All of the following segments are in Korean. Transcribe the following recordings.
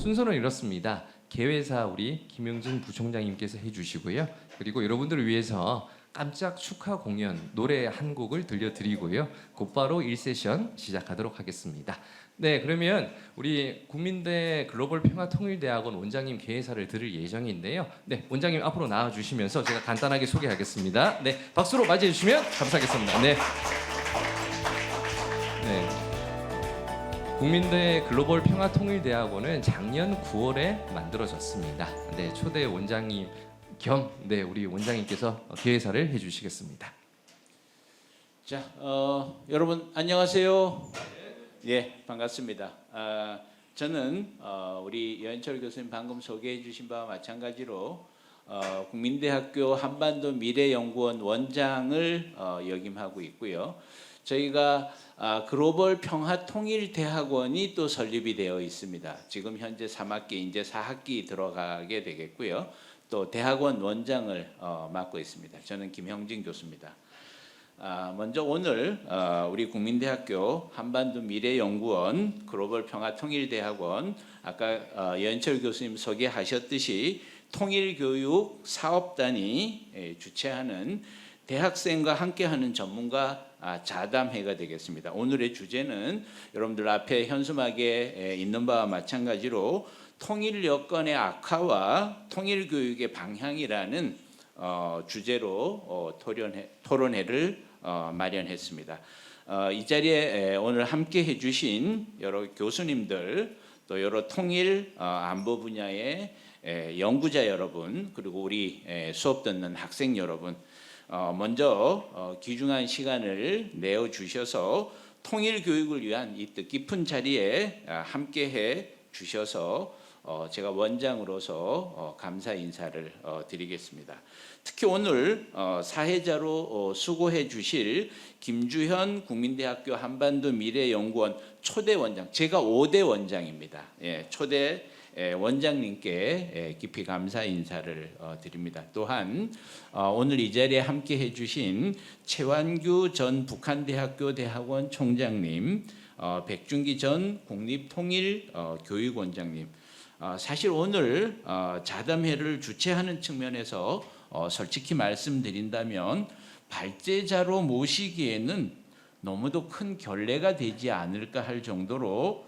순서는 이렇습니다. 개회사 우리 김영진 부총장님께서 해주시고요. 그리고 여러분들을 위해서 깜짝 축하 공연 노래 한 곡을 들려드리고요. 곧바로 1세션 시작하도록 하겠습니다. 네, 그러면 우리 국민대 글로벌 평화통일대학원 원장님 개회사를 들을 예정인데요. 네, 원장님 앞으로 나와주시면서 제가 간단하게 소개하겠습니다. 네, 박수로 맞이해 주시면 감사하겠습니다. 네. 네. 국민대 글로벌 평화통일대학원은 작년 9월에 만들어졌습니다. 네, 초대 원장님 겸 우리 원장님께서 개회사를 해주시겠습니다. 자, 여러분 안녕하세요. 예, 반갑습니다. 저는 우리 여현철 교수님 방금 소개해 주신 바와 마찬가지로 국민대학교 한반도 미래연구원 원장을 역임하고 있고요. 저희가 글로벌 평화통일대학원이 또 설립이 되어 있습니다. 지금 현재 3학기, 이제 4학기 들어가게 되겠고요. 또 대학원 원장을 맡고 있습니다. 저는 김형진 교수입니다. 먼저 오늘 우리 국민대학교 한반도 미래연구원 글로벌 평화통일대학원 아까 여현철 교수님 소개하셨듯이 통일교육 사업단이 주최하는 대학생과 함께하는 전문가 자담회가 되겠습니다. 오늘의 주제는 여러분들 앞에 현수막에 있는 바와 마찬가지로 통일 여건의 악화와 통일 교육의 방향이라는 주제로 토론회를 마련했습니다. 이 자리에 오늘 함께 해주신 여러 교수님들 또 여러 통일 안보 분야의 연구자 여러분 그리고 우리 수업 듣는 학생 여러분 먼저 귀중한 시간을 내어주셔서 통일 교육을 위한 이 뜻깊은 자리에 함께해 주셔서 제가 원장으로서 감사 인사를 드리겠습니다. 특히 오늘 사회자로 수고해 주실 김주현 국민대학교 한반도 미래연구원 초대 원장, 제가 5대 원장입니다. 예, 초대 원장님께 깊이 감사 인사를 드립니다. 또한 오늘 이 자리에 함께 해주신 최완규 전 북한대학교 대학원 총장님, 백준기 전 국립통일교육원장님, 사실 오늘 자담회를 주최하는 측면에서 솔직히 말씀드린다면 발제자로 모시기에는 너무도 큰 결례가 되지 않을까 할 정도로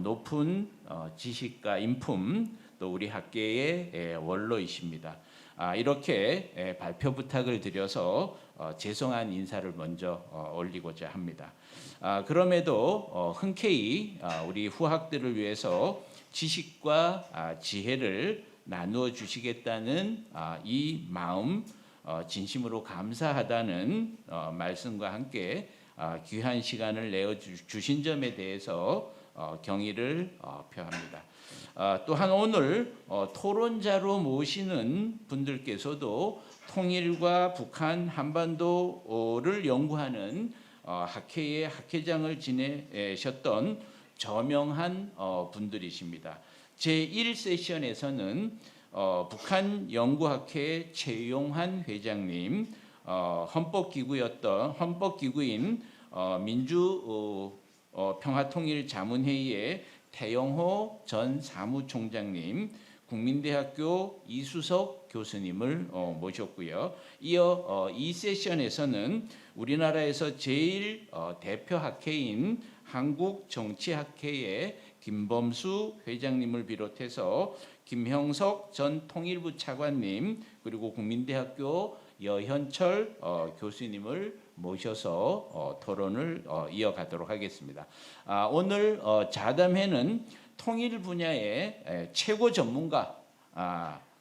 높은 지식과 인품 또 우리 학계의 원로이십니다. 이렇게 발표 부탁을 드려서 죄송한 인사를 먼저 올리고자 합니다. 그럼에도 흔쾌히 우리 후학들을 위해서 지식과 지혜를 나누어 주시겠다는 이 마음 진심으로 감사하다는 말씀과 함께 귀한 시간을 내어 주신 점에 대해서 경의를 표합니다. 또한 오늘 토론자로 모시는 분들께서도 통일과 북한 한반도를 연구하는 학회의 학회장을 지내셨던 저명한 분들이십니다. 제1세션에서는 북한 연구학회 최용한 회장님, 헌법기구인 민주평화통일자문회의의 태영호 전 사무총장님, 국민대학교 이수석 교수님을 모셨고요. 이어 이 세션에서는 우리나라에서 제일 대표 학회인 한국정치학회의 김범수 회장님을 비롯해서 김형석 전 통일부 차관님 그리고 국민대학교 여현철 교수님을 모셔서 토론을 이어가도록 하겠습니다. 오늘 자담회는 통일 분야의 최고 전문가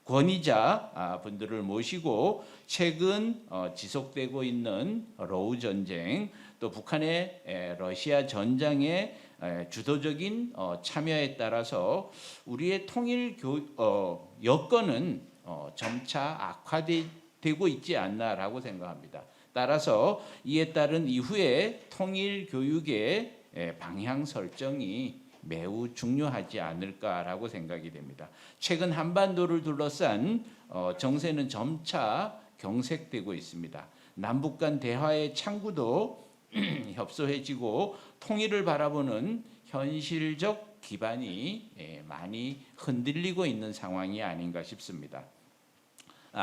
권위자 분들을 모시고 최근 지속되고 있는 로우 전쟁 또 북한의 러시아 전장의 주도적인 참여에 따라서 우리의 통일 여건은 점차 악화되고 있지 않나라고 생각합니다. 따라서 이에 따른 이후에 통일 교육의 방향 설정이 매우 중요하지 않을까라고 생각이 됩니다. 최근 한반도를 둘러싼 정세는 점차 경색되고 있습니다. 남북 간 대화의 창구도 협소해지고 통일을 바라보는 현실적 기반이 많이 흔들리고 있는 상황이 아닌가 싶습니다.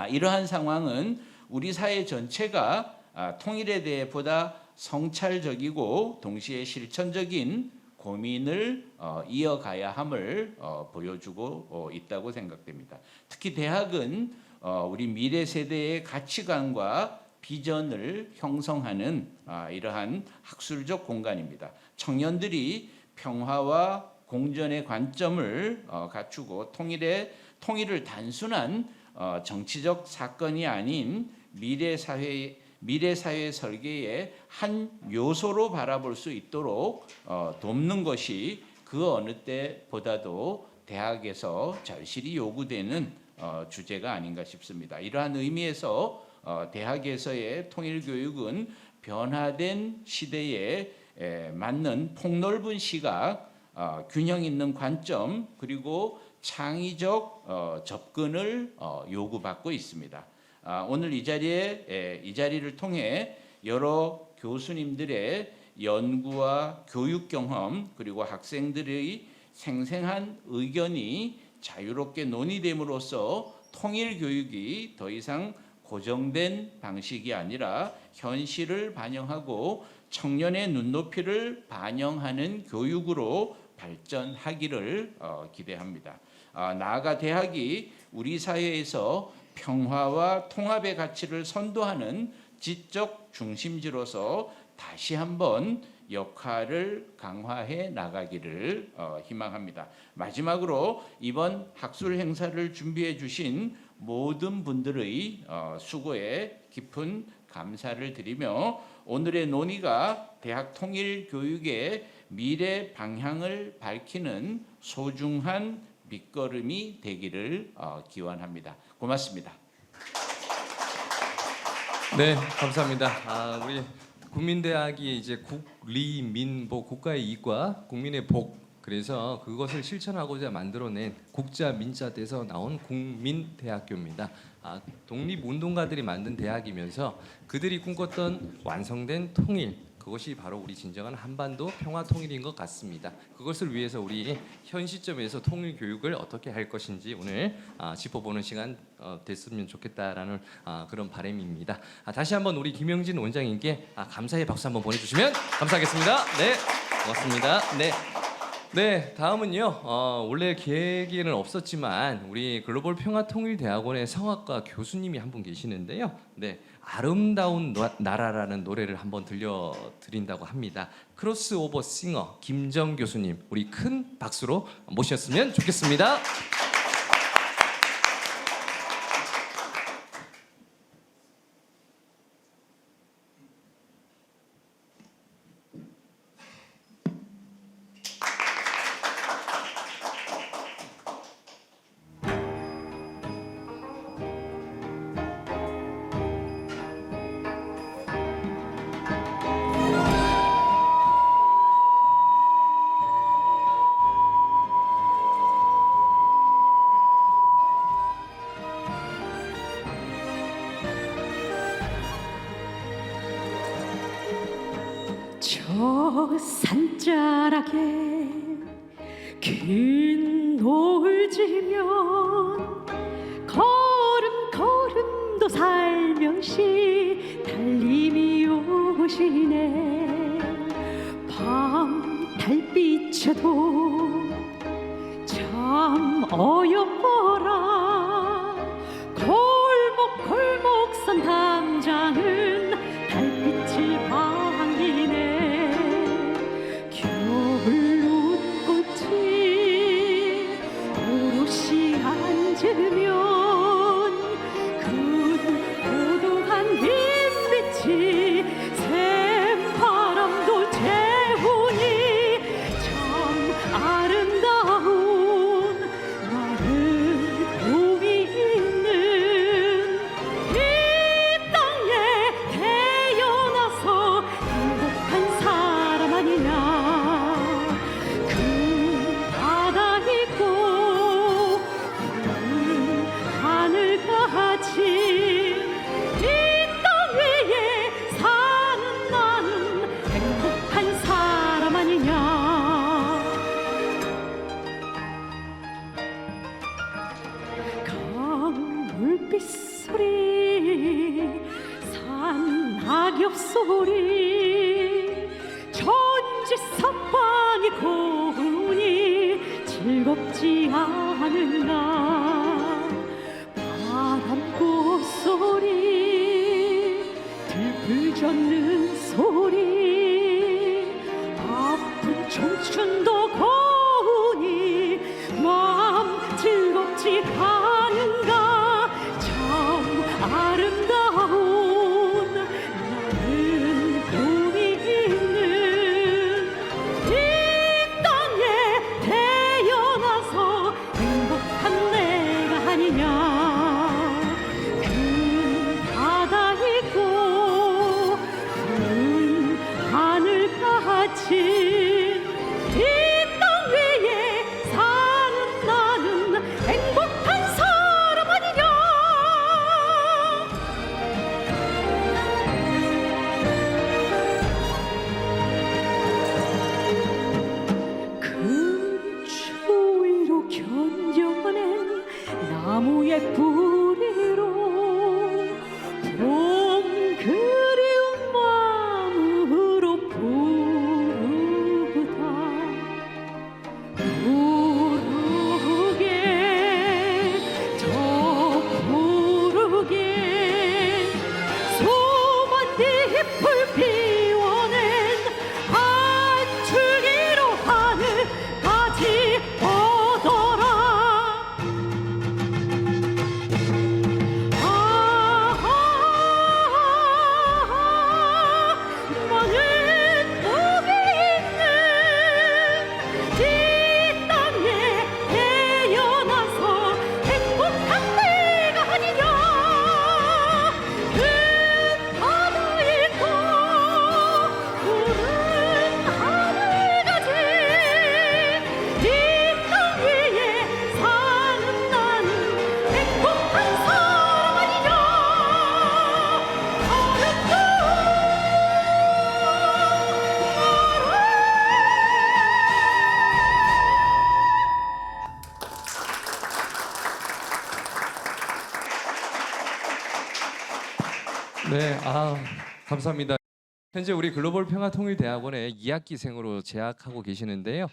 이러한 상황은 우리 사회 전체가 통일에 대해 보다 성찰적이고 동시에 실천적인 고민을 이어가야 함을 보여주고 있다고 생각됩니다. 특히 대학은 우리 미래 세대의 가치관과 비전을 형성하는 이러한 학술적 공간입니다. 청년들이 평화와 공존의 관점을 갖추고 통일을 단순한 정치적 사건이 아닌 미래 사회 설계의 한 요소로 바라볼 수 있도록 돕는 것이 그 어느 때보다도 대학에서 절실히 요구되는 주제가 아닌가 싶습니다. 이러한 의미에서 대학에서의 통일 교육은 변화된 시대에 맞는 폭넓은 시각, 균형 있는 관점, 그리고 창의적 접근을 요구받고 있습니다. 오늘 이 자리를 통해 여러 교수님들의 연구와 교육 경험, 그리고 학생들의 생생한 의견이 자유롭게 논의됨으로써 통일 교육이 더 이상 고정된 방식이 아니라 현실을 반영하고 청년의 눈높이를 반영하는 교육으로 발전하기를 기대합니다. 나아가 대학이 우리 사회에서 평화와 통합의 가치를 선도하는 지적 중심지로서 다시 한번 역할을 강화해 나가기를 희망합니다. 마지막으로 이번 학술 행사를 준비해 주신 모든 분들의 수고에 깊은 감사를 드리며 오늘의 논의가 대학 통일 교육의 미래 방향을 밝히는 소중한 밑거름이 되기를 기원합니다. 고맙습니다. 네, 감사합니다. 우리 국민대학이 이제 국리민보 국가의 이익과 국민의 복, 그래서 그것을 실천하고자 만들어낸 국자 민자돼서 나온 국민대학교입니다. 독립운동가들이 만든 대학이면서 그들이 꿈꿨던 완성된 통일, 그것이 바로 우리 진정한 한반도 평화 통일인 것 같습니다. 그것을 위해서 우리 현 시점에서 통일 교육을 어떻게 할 것인지 오늘 짚어보는 시간 됐으면 좋겠다라는 그런 바람입니다. 다시 한번 우리 김영진 원장님께 감사의 박수 한번 보내주시면 감사하겠습니다. 네, 고맙습니다. 네, 다음은요. 원래 계획에는 없었지만 우리 글로벌 평화통일대학원의 성악과 교수님이 한 분 계시는데요. 네, 아름다운 나라라는 노래를 한번 들려드린다고 합니다. 크로스오버 싱어 김정 교수님, 우리 큰 박수로 모셨으면 좋겠습니다. 저 산자락에 긴 노을 지면 걸음도 살며시 달님이 오시네. 밤 달빛에도 참 어여뻐라. 골목 선 담장은 달빛이 반기네. 겨울 눈꽃이 오롯이 앉으면 그 고독한 흰빛이 샘바람도 재우니 참 아름다운 마른 봄이 있는 이 땅에 가엾소리 천지사방이 고운이 즐겁지 않은가 바람꽃 소리 들불 젓는 소리 아픈 청춘도 고운이 마음 즐겁지 않은가 참 아름다운 나는 꿈이 있는 이 땅에 태어나서 행복한 내가 아니냐 큰 바다 있고 큰 하늘같이 이 땅 위에 사는 나는 행복한 사람 아니냐 큰 추위로 견뎌낸 나무의 뿌리로 봄 그리운 마음으로 부르다 부르게 저 부르게 수만 잎을 피워낸 한 줄기로 하늘까지 뻗어라 많은 복이 있는 이 땅에 태어나서 행복한 내가 아니냐 큰 바다 있고 푸른 하늘같이 이 땅 위에 사는 나는 행복한 사람 아니냐 네, 감사합니다. 현재 우리 글로벌 평화통일대학원에 2학기생으로 재학하고 계시는데요.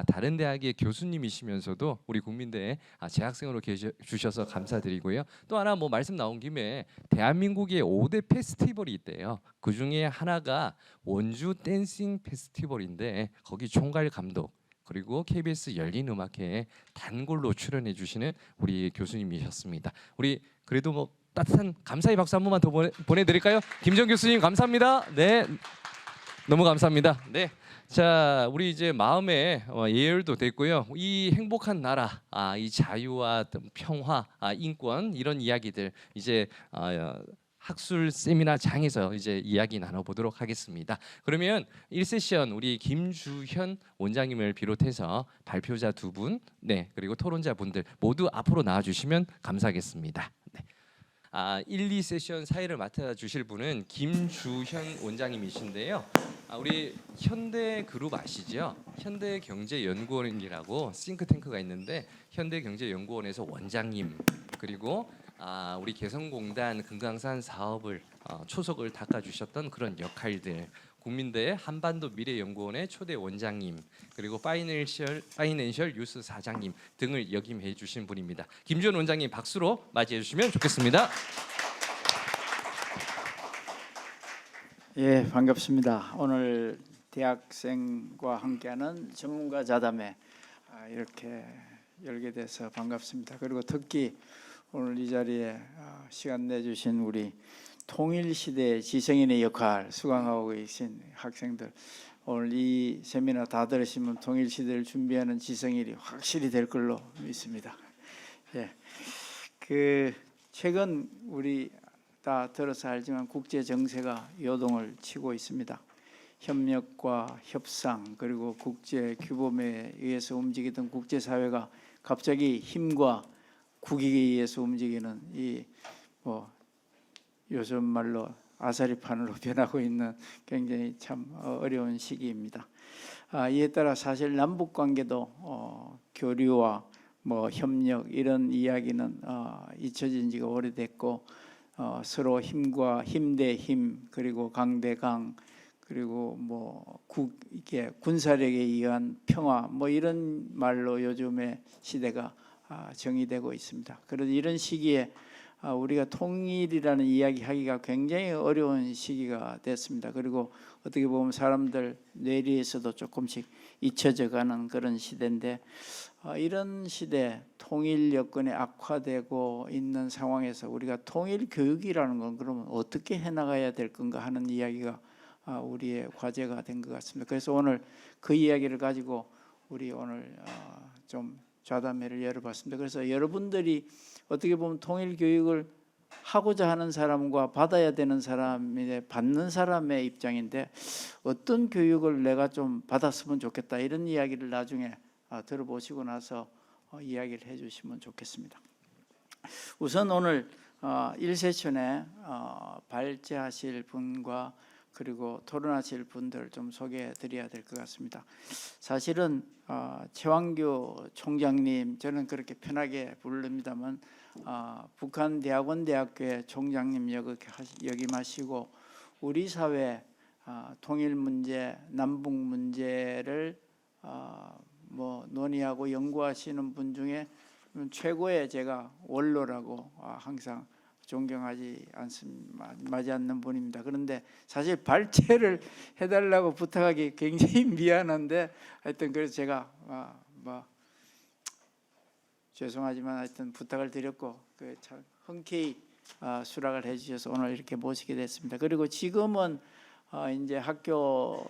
다른 대학의 교수님이시면서도 우리 국민대에 재학생으로 주셔서 감사드리고요. 또 하나 말씀 나온 김에 대한민국의 5대 페스티벌이 있대요. 그 중에 하나가 원주 댄싱 페스티벌인데 거기 총괄 감독 그리고 KBS 열린음악회에 단골로 출연해 주시는 우리 교수님이셨습니다. 우리 그래도 따뜻한 감사의 박수 한 번만 더 보내드릴까요? 김정 교수님 감사합니다. 네, 너무 감사합니다. 네, 자 우리 이제 마음의 예열도 됐고요. 이 행복한 나라, 이 자유와 평화, 인권 이런 이야기들 이제 학술 세미나장에서 이제 이야기 나눠보도록 하겠습니다. 그러면 1세션 우리 김주현 원장님을 비롯해서 발표자 2분, 네 그리고 토론자 분들 모두 앞으로 나와주시면 감사하겠습니다. 네. 1, 2세션 사회를 맡아주실 분은 김주현 원장님이신데요. 우리 현대그룹 아시죠? 현대경제연구원이라고 싱크탱크가 있는데 현대경제연구원에서 원장님 그리고 우리 개성공단 금강산 사업을 초석을 닦아주셨던 그런 역할들 국민대 한반도 미래연구원의 초대 원장님 그리고 파이낸셜 뉴스 사장님 등을 역임해 주신 분입니다. 김주현 원장님 박수로 맞이해 주시면 좋겠습니다. 예, 반갑습니다. 오늘 대학생과 함께하는 전문가 자담회 이렇게 열게 돼서 반갑습니다. 그리고 특히 오늘 이 자리에 시간 내주신 우리 통일시대 지성인의 역할 수강하고 계신 학생들 오늘 이 세미나 다 들으시면 통일시대를 준비하는 지성인이 확실히 될 걸로 믿습니다. 예, 최근 우리 다 들어서 알지만 국제 정세가 요동을 치고 있습니다. 협력과 협상 그리고 국제 규범에 의해서 움직이던 국제 사회가 갑자기 힘과 국익에 의해서 움직이는 이 요즘 말로 아사리판으로 변하고 있는 굉장히 참 어려운 시기입니다. 이에 따라 사실 남북 관계도 교류와 협력 이런 이야기는 잊혀진 지가 오래됐고 서로 힘과 힘 대 힘, 그리고 강 대 강, 그리고 이게 군사력에 의한 평화, 이런 말로 요즘의 시대가 정의되고 있습니다. 그래서 이런 시기에 우리가 통일이라는 이야기하기가 굉장히 어려운 시기가 됐습니다. 그리고 어떻게 보면 사람들 뇌리에서도 조금씩 잊혀져가는 그런 시대인데, 이런 시대, 통일 여건이 악화되고 있는 상황에서 우리가 통일 교육이라는 건 그러면 어떻게 해나가야 될 건가 하는 이야기가 우리의 과제가 된 것 같습니다. 그래서 오늘 그 이야기를 가지고 우리 오늘 좀 좌담회를 열어봤습니다. 그래서 여러분들이 어떻게 보면 통일 교육을 하고자 하는 사람과 받아야 되는 사람이 받는 사람의 입장인데, 어떤 교육을 내가 좀 받았으면 좋겠다, 이런 이야기를 나중에 들어보시고 나서 이야기를 해주시면 좋겠습니다. 우선 오늘 1세션에 발제하실 분과 그리고 토론하실 분들 좀 소개해 드려야 될 것 같습니다. 사실은 최완교 총장님, 저는 그렇게 편하게 부릅니다만 북한 대학원대학교의 총장님 역임하시고 우리 사회 통일 문제, 남북 문제를 논의하고 연구하시는 분 중에 최고의 제가 원로라고 항상 존경하지 않는 분입니다. 그런데 사실 발제를 해달라고 부탁하기 굉장히 미안한데, 하여튼 그래서 제가 죄송하지만 하여튼 부탁을 드렸고 참 흔쾌히 수락을 해주셔서 오늘 이렇게 모시게 됐습니다. 그리고 지금은 이제 학교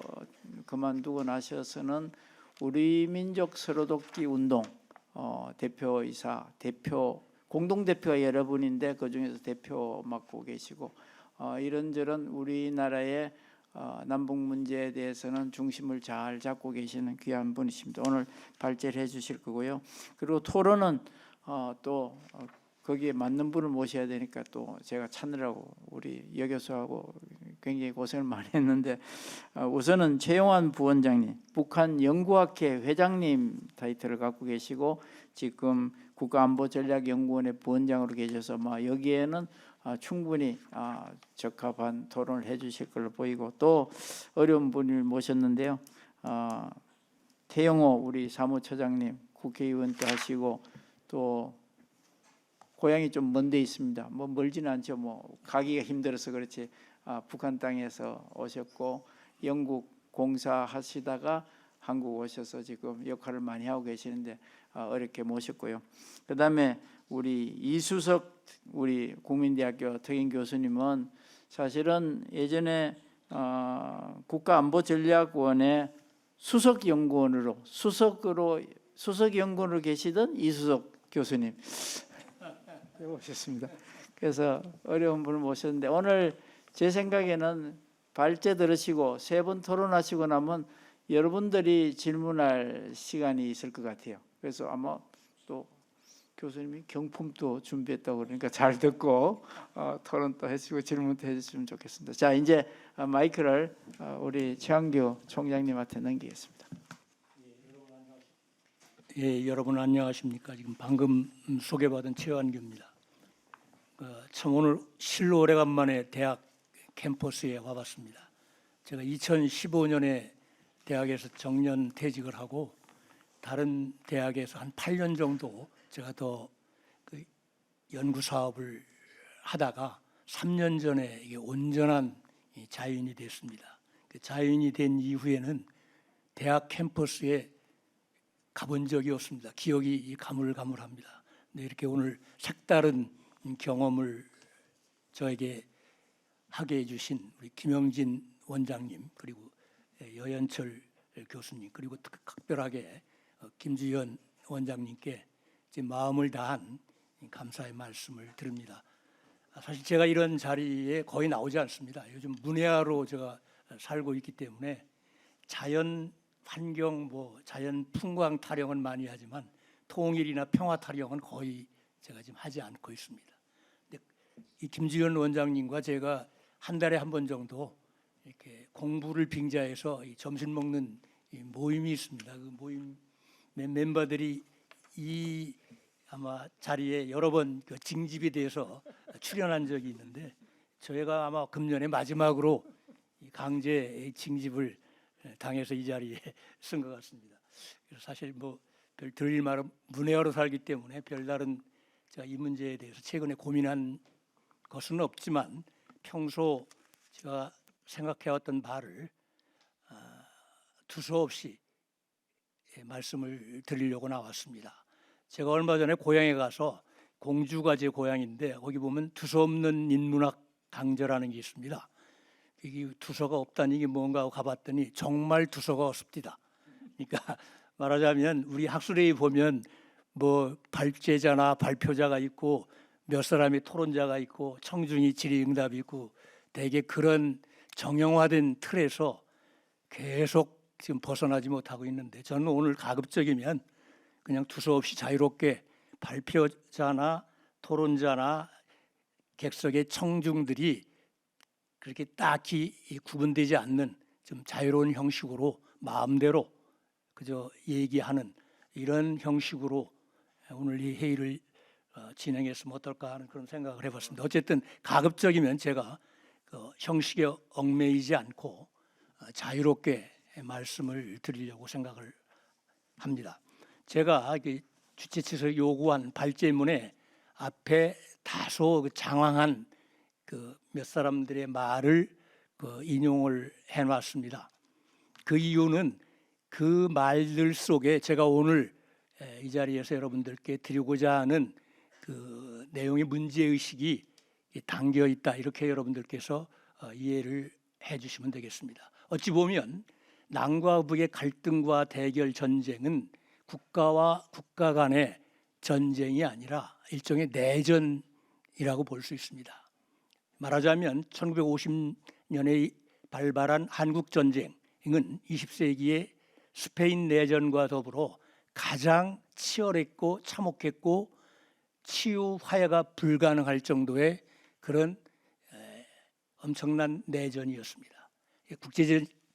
그만두고 나셔서는 우리 민족 서로돕기 운동 대표이사, 공동대표가 여러분인데 그중에서 대표 맡고 계시고, 이런저런 우리나라의 남북 문제에 대해서는 중심을 잘 잡고 계시는 귀한 분이십니다. 오늘 발제를 해주실 거고요. 그리고 토론은 또 거기에 맞는 분을 모셔야 되니까 또 제가 찾느라고 우리 여 교수하고 굉장히 고생을 많이 했는데, 우선은 최용환 부원장님, 북한 연구학회 회장님 타이틀을 갖고 계시고 지금 국가안보전략연구원의 부원장으로 계셔서 여기에는 충분히 적합한 토론을 해주실 걸로 보이고, 또 어려운 분을 모셨는데요. 태영호 우리 사무처장님, 국회의원도 하시고 또 고향이 좀 먼 데 있습니다. 멀지는 않죠. 가기가 힘들어서 그렇지 북한 땅에서 오셨고 영국 공사 하시다가 한국 오셔서 지금 역할을 많이 하고 계시는데 어렵게 모셨고요. 그다음에 우리 이수석 우리 국민대학교 특임 교수님은 사실은 예전에 국가안보전략원의 수석 연구원으로 계시던 이수석 교수님 오셨습니다. 그래서 어려운 분을 모셨는데, 오늘 제 생각에는 발제 들으시고 세 번 토론하시고 나면 여러분들이 질문할 시간이 있을 것 같아요. 그래서 아마 또 교수님이 경품도 준비했다고 그러니까 잘 듣고 토론도 해주시고 질문도 해주시면 좋겠습니다. 자, 이제 마이크를 우리 최완교 총장님한테 넘기겠습니다. 예, 여러분 안녕하십니까? 지금 방금 소개받은 최완교입니다. 참 오늘 실로 오래간만에 대학 캠퍼스에 와봤습니다. 제가 2015년에 대학에서 정년 퇴직을 하고 다른 대학에서 한 8년 정도 제가 더 연구 사업을 하다가 3년 전에 이게 온전한 자유인이 됐습니다. 자유인이 된 이후에는 대학 캠퍼스에 가본 적이 없습니다. 기억이 가물가물합니다. 근데 이렇게 오늘 색다른 경험을 저에게 하게 해주신 우리 김영진 원장님, 그리고 여연철 교수님, 그리고 특별하게 김주현 원장님께 제 마음을 다한 감사의 말씀을 드립니다. 사실 제가 이런 자리에 거의 나오지 않습니다. 요즘 문해아로 제가 살고 있기 때문에 자연 환경, 자연 풍광 타령은 많이 하지만 통일이나 평화 타령은 거의 제가 지금 하지 않고 있습니다. 근데 이 김주현 원장님과 제가 한 달에 한 번 정도 이렇게 공부를 빙자해서 점심 먹는 모임이 있습니다. 그 모임 멤버들이 이 아마 자리에 여러 번 그 징집에 대해서 출연한 적이 있는데 저희가 아마 금년에 마지막으로 이 강제 징집을 당해서 이 자리에 쓴 것 같습니다. 그래서 사실 뭐 별 드릴 말은 문외화로 살기 때문에 별다른 제가 이 문제에 대해서 최근에 고민한 것은 없지만 평소 제가 생각해왔던 바를 두서없이 말씀을 드리려고 나왔습니다. 제가 얼마 전에 고향에 가서 공주가 제 고향인데 거기 보면 두서없는 인문학 강좌라는 게 있습니다. 이게 두서가 없다니 이게 뭔가 하고 가봤더니 정말 두서가 없습니다. 그러니까 말하자면 우리 학술회의 보면 뭐 발제자나 발표자가 있고 몇 사람이 토론자가 있고 청중이 질의응답이 있고 대개 그런 정형화된 틀에서 계속 지금 벗어나지 못하고 있는데 저는 오늘 가급적이면 그냥 두서없이 자유롭게 발표자나 토론자나 객석의 청중들이 그렇게 딱히 구분되지 않는 좀 자유로운 형식으로 마음대로 그저 얘기하는 이런 형식으로 오늘 이 회의를 진행했으면 어떨까 하는 그런 생각을 해봤습니다. 어쨌든 가급적이면 제가 그 형식에 얽매이지 않고 자유롭게 말씀을 드리려고 생각을 합니다. 제가 주최 측에서 요구한 발제문에 앞에 다소 장황한 그 몇 사람들의 말을 인용을 해놨습니다. 그 이유는 그 말들 속에 제가 오늘 이 자리에서 여러분들께 드리고자 하는 그 내용의 문제의식이 담겨 있다 이렇게 여러분들께서 이해를 해주시면 되겠습니다. 어찌 보면 남과 북의 갈등과 대결 전쟁은 국가와 국가 간의 전쟁이 아니라 일종의 내전이라고 볼 수 있습니다. 말하자면 1950년에 발발한 한국전쟁은 20세기의 스페인 내전과 더불어 가장 치열했고 참혹했고 치유 화해가 불가능할 정도의 그런 엄청난 내전이었습니다.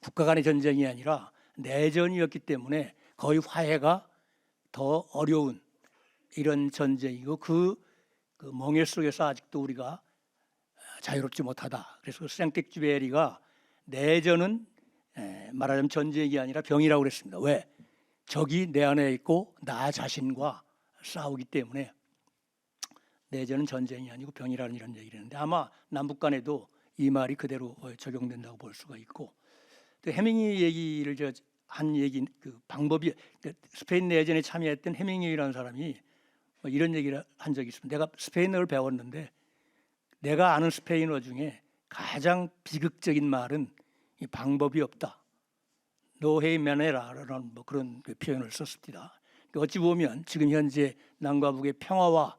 국가 간의 전쟁이 아니라 내전이었기 때문에 거의 화해가 더 어려운 이런 전쟁이고 그 멍해 속에서 아직도 우리가 자유롭지 못하다. 그래서 생텍쥐베리가 내전은 말하자면 전쟁이 아니라 병이라고 그랬습니다. 왜? 적이 내 안에 있고 나 자신과 싸우기 때문에 내전은 전쟁이 아니고 병이라는 이런 얘기를 했는데 아마 남북 간에도 이 말이 그대로 적용된다고 볼 수가 있고 또 해밍웨이 얘기를 한 얘기 그 방법이 스페인 내전에 참여했던 해밍웨이라는 사람이 이런 얘기를 한 적이 있습니다. 내가 스페인어를 배웠는데 내가 아는 스페인어 중에 가장 비극적인 말은 이 방법이 없다. 노헤이 메네라라는 뭐 그런 표현을 썼습니다. 어찌 보면 지금 현재 남과 북의 평화와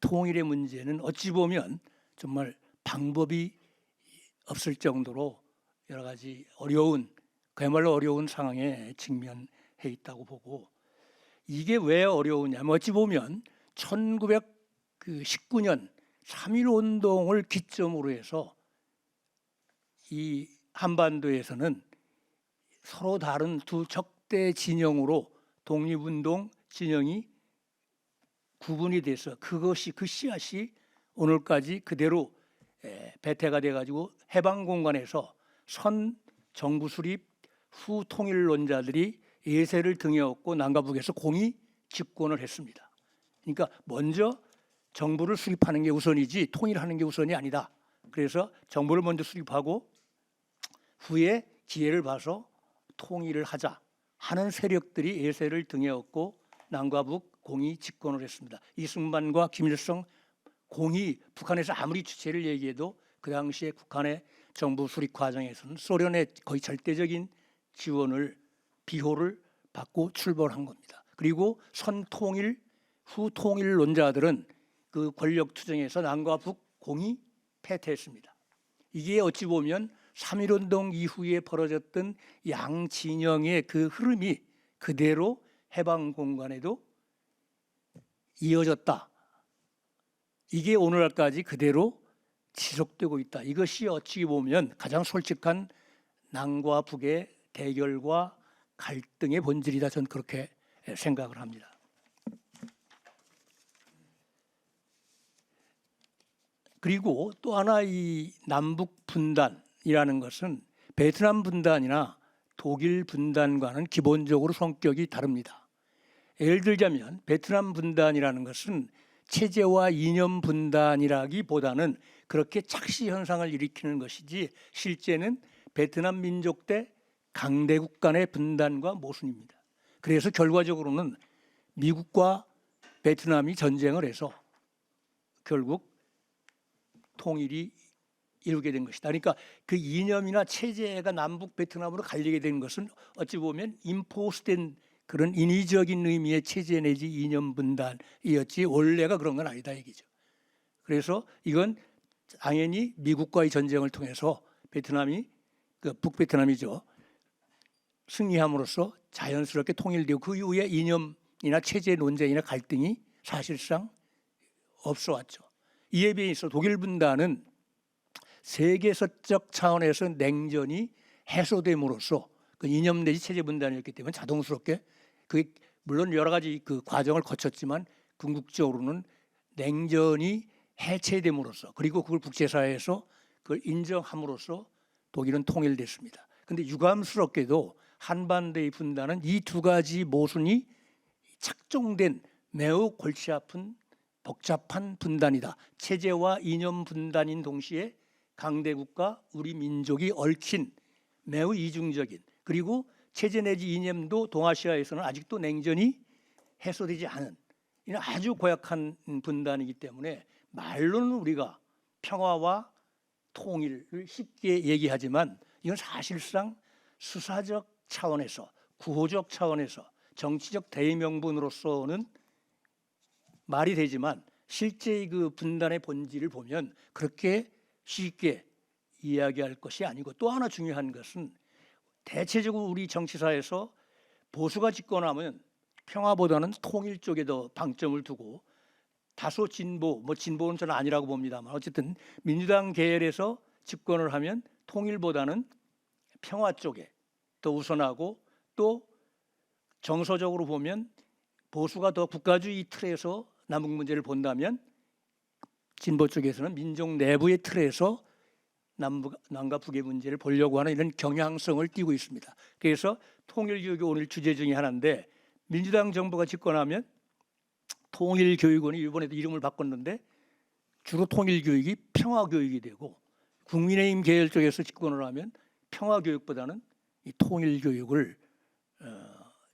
통일의 문제는 어찌 보면 정말 방법이 없을 정도로 여러 가지 어려운 그야말로 어려운 상황에 직면해 있다고 보고 이게 왜 어려우냐면 어찌 보면 1919년 3.1 운동을 기점으로 해서 이 한반도에서는 서로 다른 두 적대 진영으로 독립운동 진영이 구분이 돼서 그것이 그 씨앗이 오늘까지 그대로 배태가 돼가지고 해방 공간에서 선 정부 수립 후 통일론자들이 예세를 등에 업고 남과 북에서 공이 집권을 했습니다. 그러니까 먼저 정부를 수립하는 게 우선이지 통일하는 게 우선이 아니다. 그래서 정부를 먼저 수립하고 후에 기회를 봐서 통일을 하자 하는 세력들이 예세를 등에 업고 남과 북 공이 집권을 했습니다. 이승만과 김일성 공이 북한에서 아무리 주체를 얘기해도 그 당시에 북한의 정부 수립 과정에서는 소련의 거의 절대적인 지원을 비호를 받고 출범한 겁니다. 그리고 선통일 후 통일론자들은 그 권력 투쟁에서 남과 북 공이 패퇴했습니다. 이게 어찌 보면 3.1운동 이후에 벌어졌던 양 진영의 그 흐름이 그대로 해방 공간에도 이어졌다. 이게 오늘날까지 그대로 지속되고 있다. 이것이 어찌 보면 가장 솔직한 남과 북의 대결과 갈등의 본질이다. 저는 그렇게 생각을 합니다. 그리고 또 하나 이 남북 분단이라는 것은 베트남 분단이나 독일 분단과는 기본적으로 성격이 다릅니다. 예를 들자면 베트남 분단이라는 것은 체제와 이념 분단이라기보다는 그렇게 착시 현상을 일으키는 것이지 실제는 베트남 민족 대 강대국 간의 분단과 모순입니다. 그래서 결과적으로는 미국과 베트남이 전쟁을 해서 결국 통일이 이루게 된 것이다. 그러니까 그 이념이나 체제가 남북 베트남으로 갈리게 된 것은 어찌 보면 임포스된 그런 인위적인 의미의 체제 내지 이념 분단이었지 원래가 그런 건 아니다 얘기죠. 그래서 이건 당연히 미국과의 전쟁을 통해서 베트남이 그 북베트남이죠. 승리함으로써 자연스럽게 통일되고 그 이후에 이념이나 체제 논쟁이나 갈등이 사실상 없어왔죠. 이에 비해서 독일 분단은 세계사적 차원에서 냉전이 해소됨으로써 그 이념 내지 체제 분단이었기 때문에 자동스럽게 그게 물론 여러 가지 그 과정을 거쳤지만 궁극적으로는 냉전이 해체됨으로써 그리고 그걸 국제사회에서 그걸 인정함으로써 독일은 통일됐습니다. 그런데 유감스럽게도 한반도의 분단은 이 두 가지 모순이 착종된 매우 골치 아픈 복잡한 분단이다. 체제와 이념 분단인 동시에 강대국과 우리 민족이 얽힌 매우 이중적인 그리고 체제 내지 이념도 동아시아에서는 아직도 냉전이 해소되지 않은 이런 아주 고약한 분단이기 때문에 말로는 우리가 평화와 통일을 쉽게 얘기하지만 이건 사실상 수사적 차원에서 구호적 차원에서 정치적 대의명분으로서는 말이 되지만 실제 그 분단의 본질을 보면 그렇게 쉽게 이야기할 것이 아니고 또 하나 중요한 것은 대체적으로 우리 정치사에서 보수가 집권하면 평화보다는 통일 쪽에 더 방점을 두고 다소 진보, 뭐 진보는 저는 아니라고 봅니다만 어쨌든 민주당 계열에서 집권을 하면 통일보다는 평화 쪽에 더 우선하고 또 정서적으로 보면 보수가 더 국가주의 틀에서 남북 문제를 본다면 진보 쪽에서는 민족 내부의 틀에서 남과 북의 문제를 보려고 하는 이런 경향성을 띠고 있습니다. 그래서 통일교육이 오늘 주제 중에 하나인데 민주당 정부가 집권하면 통일교육원이 이번에도 이름을 바꿨는데 주로 통일교육이 평화교육이 되고 국민의힘 계열 쪽에서 집권을 하면 평화교육보다는 이 통일교육을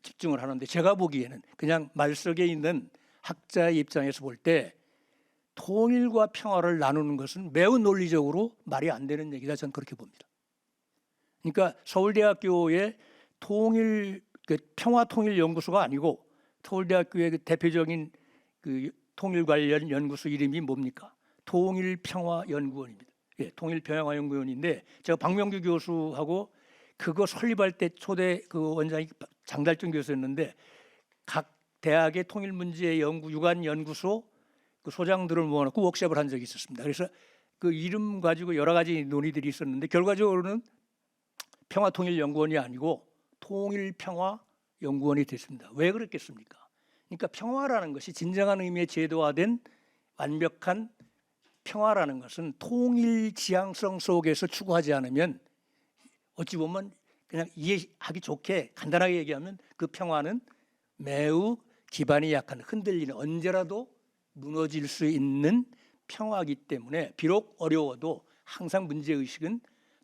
집중을 하는데 제가 보기에는 그냥 말 속에 있는 학자의 입장에서 볼 때 통일과 평화를 나누는 것은 매우 논리적으로 말이 안 되는 얘기다 저는 그렇게 봅니다. 그러니까 서울대학교의 평화통일연구소가 아니고 서울대학교의 그 대표적인 그 통일 관련 연구소 이름이 뭡니까? 통일평화연구원입니다. 예, 통일평화연구원인데 제가 박명규 교수하고 그거 설립할 때 초대 그 원장이 장달중 교수였는데 각 대학의 통일 문제 연구 유관 연구소 그 소장들을 모아놓고 워크숍을 한 적이 있었습니다. 그래서 그 이름 가지고 여러 가지 논의들이 있었는데 결과적으로는 평화통일연구원이 아니고 통일평화연구원이 됐습니다. 왜 그랬겠습니까? 그러니까 평화라는 것이 진정한 의미의 제도화된 완벽한 평화라는 것은 통일 지향성 속에서 추구하지 않으면 어찌 보면 그냥 이해하기 좋게 간단하게 얘기하면 그 평화는 매우 기반이 약한 흔들리는 언제라도 무너질 수 있는 평화이기 때문에 비록 어려워도 항상 문제의식은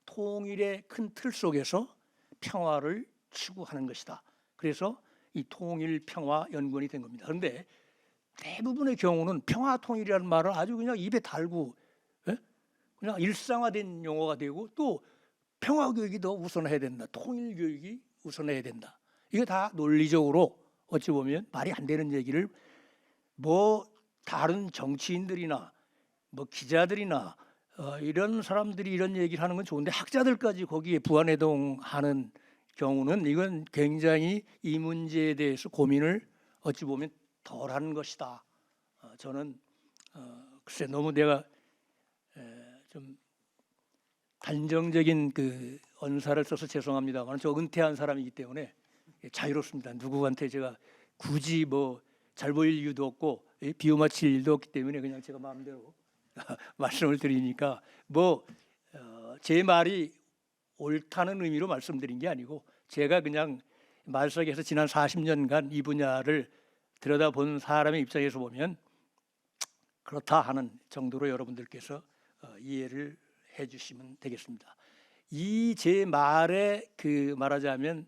통일의 큰 틀 속에서 평화를 추구하는 것이다. 그래서 이 통일평화연구원이 된 겁니다. 그런데 대부분의 경우는 평화통일이라는 말을 아주 그냥 입에 달고 그냥 일상화된 용어가 되고 또 평화교육이 더 우선해야 된다. 통일교육이 우선해야 된다. 이게 다 논리적으로 어찌 보면 말이 안 되는 얘기를 뭐 다른 정치인들이나 뭐 기자들이나 이런 사람들이 이런 얘기를 하는 건 좋은데 학자들까지 거기에 부안해동하는 경우는 이건 굉장히 이 문제에 대해서 고민을 어찌 보면 덜한 것이다. 저는 글쎄 너무 내가 좀 단정적인 그 언사를 써서 죄송합니다만 저 은퇴한 사람이기 때문에 자유롭습니다. 누구한테 제가 굳이 뭐 잘 보일 이유도 없고 비유 맞힐 일도 없기 때문에 그냥 제가 마음대로 말씀을 드리니까 제 말이 옳다는 의미로 말씀드린 게 아니고 제가 그냥 말 속에서 지난 40년간 이 분야를 들여다본 사람의 입장에서 보면 그렇다 하는 정도로 여러분들께서 이해를 해주시면 되겠습니다. 이 제 말에 말하자면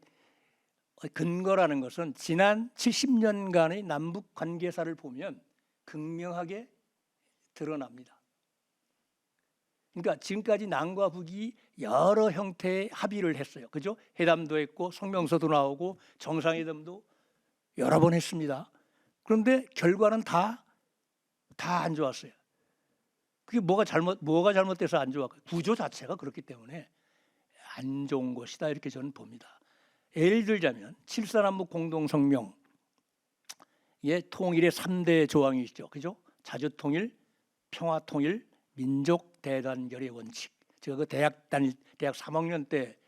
근거라는 것은 지난 70년간의 남북 관계사를 보면 극명하게 드러납니다. 그러니까 지금까지 남과 북이 여러 형태의 합의를 했어요. 그죠? 회담도 했고 성명서도 나오고 정상회담도 여러 번 했습니다. 그런데 결과는 다 안 좋았어요. 그게 뭐가 잘못돼서 안 좋았고 구조 자체가 그렇기 때문에 안 좋은 것이다 이렇게 저는 봅니다. 예를 들자면 7.4남북 공동성명의 통일의 3대 조항이 있죠. 그죠? 자주통일, 평화통일, 민족대단결의 원칙. 제가 그 대학 3학년 때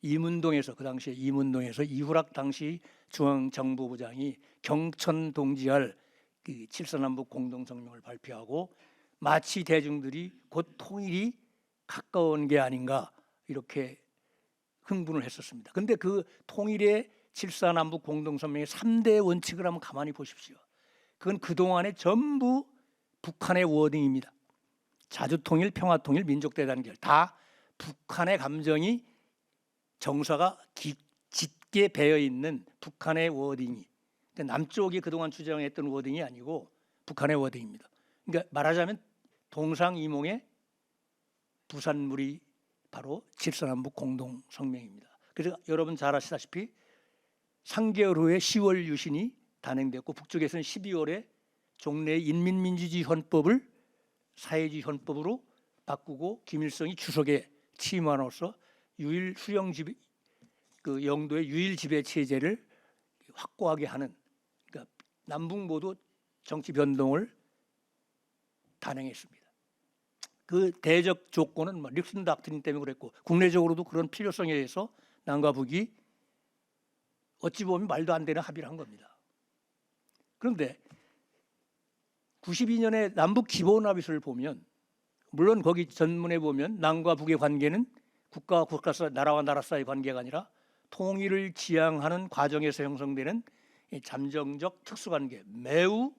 이문동에서 그 당시에 이문동에서 이후락 당시 중앙정부부장이 경천 동지할 7.4남북 공동성명을 발표하고 마치 대중들이 곧 통일이 가까운 게 아닌가 이렇게 흥분을 했었습니다. 그런데 그 통일의 7.4남북 공동성명의 3대 원칙을 한번 가만히 보십시오. 그건 그동안에 전부 북한의 워딩입니다. 자주통일, 평화통일, 민족대단결 다 북한의 감정이 정서가 짙게 배어있는 북한의 워딩이 남쪽이 그동안 주장했던 워딩이 아니고 북한의 워딩입니다. 그러니까 말하자면 동상이몽의 부산물이 바로 7.4남북 공동성명입니다. 그래서 여러분 잘 아시다시피 3개월 후에 10월 유신이 단행됐고 북쪽에서는 12월에 종래의 인민민주주의 헌법을 사회주의 헌법으로 바꾸고 김일성이 주석에 취임함으로써 유일 수령 지배 영도의 유일 지배 체제를 확고하게 하는 그러니까 남북 모두 정치 변동을 단행했습니다. 그 대적 조건은 릭슨 닥트린 때문에 그랬고 국내적으로도 그런 필요성에 의해서 남과 북이 어찌 보면 말도 안 되는 합의를 한 겁니다. 그런데 92년에 남북 기본 합의서를 보면 물론 거기 전문에 보면 남과 북의 관계는 국가와 국가 사이, 나라와 나라 사이의 관계가 아니라 통일을 지향하는 과정에서 형성되는 잠정적 특수관계, 매우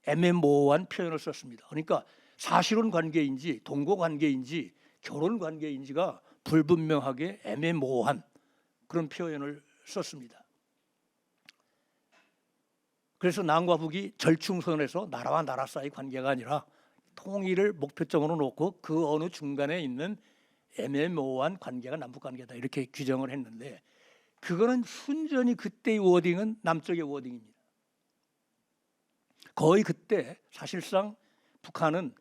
애매모호한 표현을 썼습니다. 그러니까 사실혼 관계인지 동거 관계인지 결혼 관계인지가 불분명하게 애매모호한 그런 표현을 썼습니다. 그래서 남과 북이 절충선에서 나라와 나라 사이 관계가 아니라 통일을 목표점으로 놓고 그 어느 중간에 있는 애매모호한 관계가 남북 관계다 이렇게 규정을 했는데 그거는 순전히 그때의 워딩은 남쪽의 워딩입니다. 거의 그때 사실상 북한은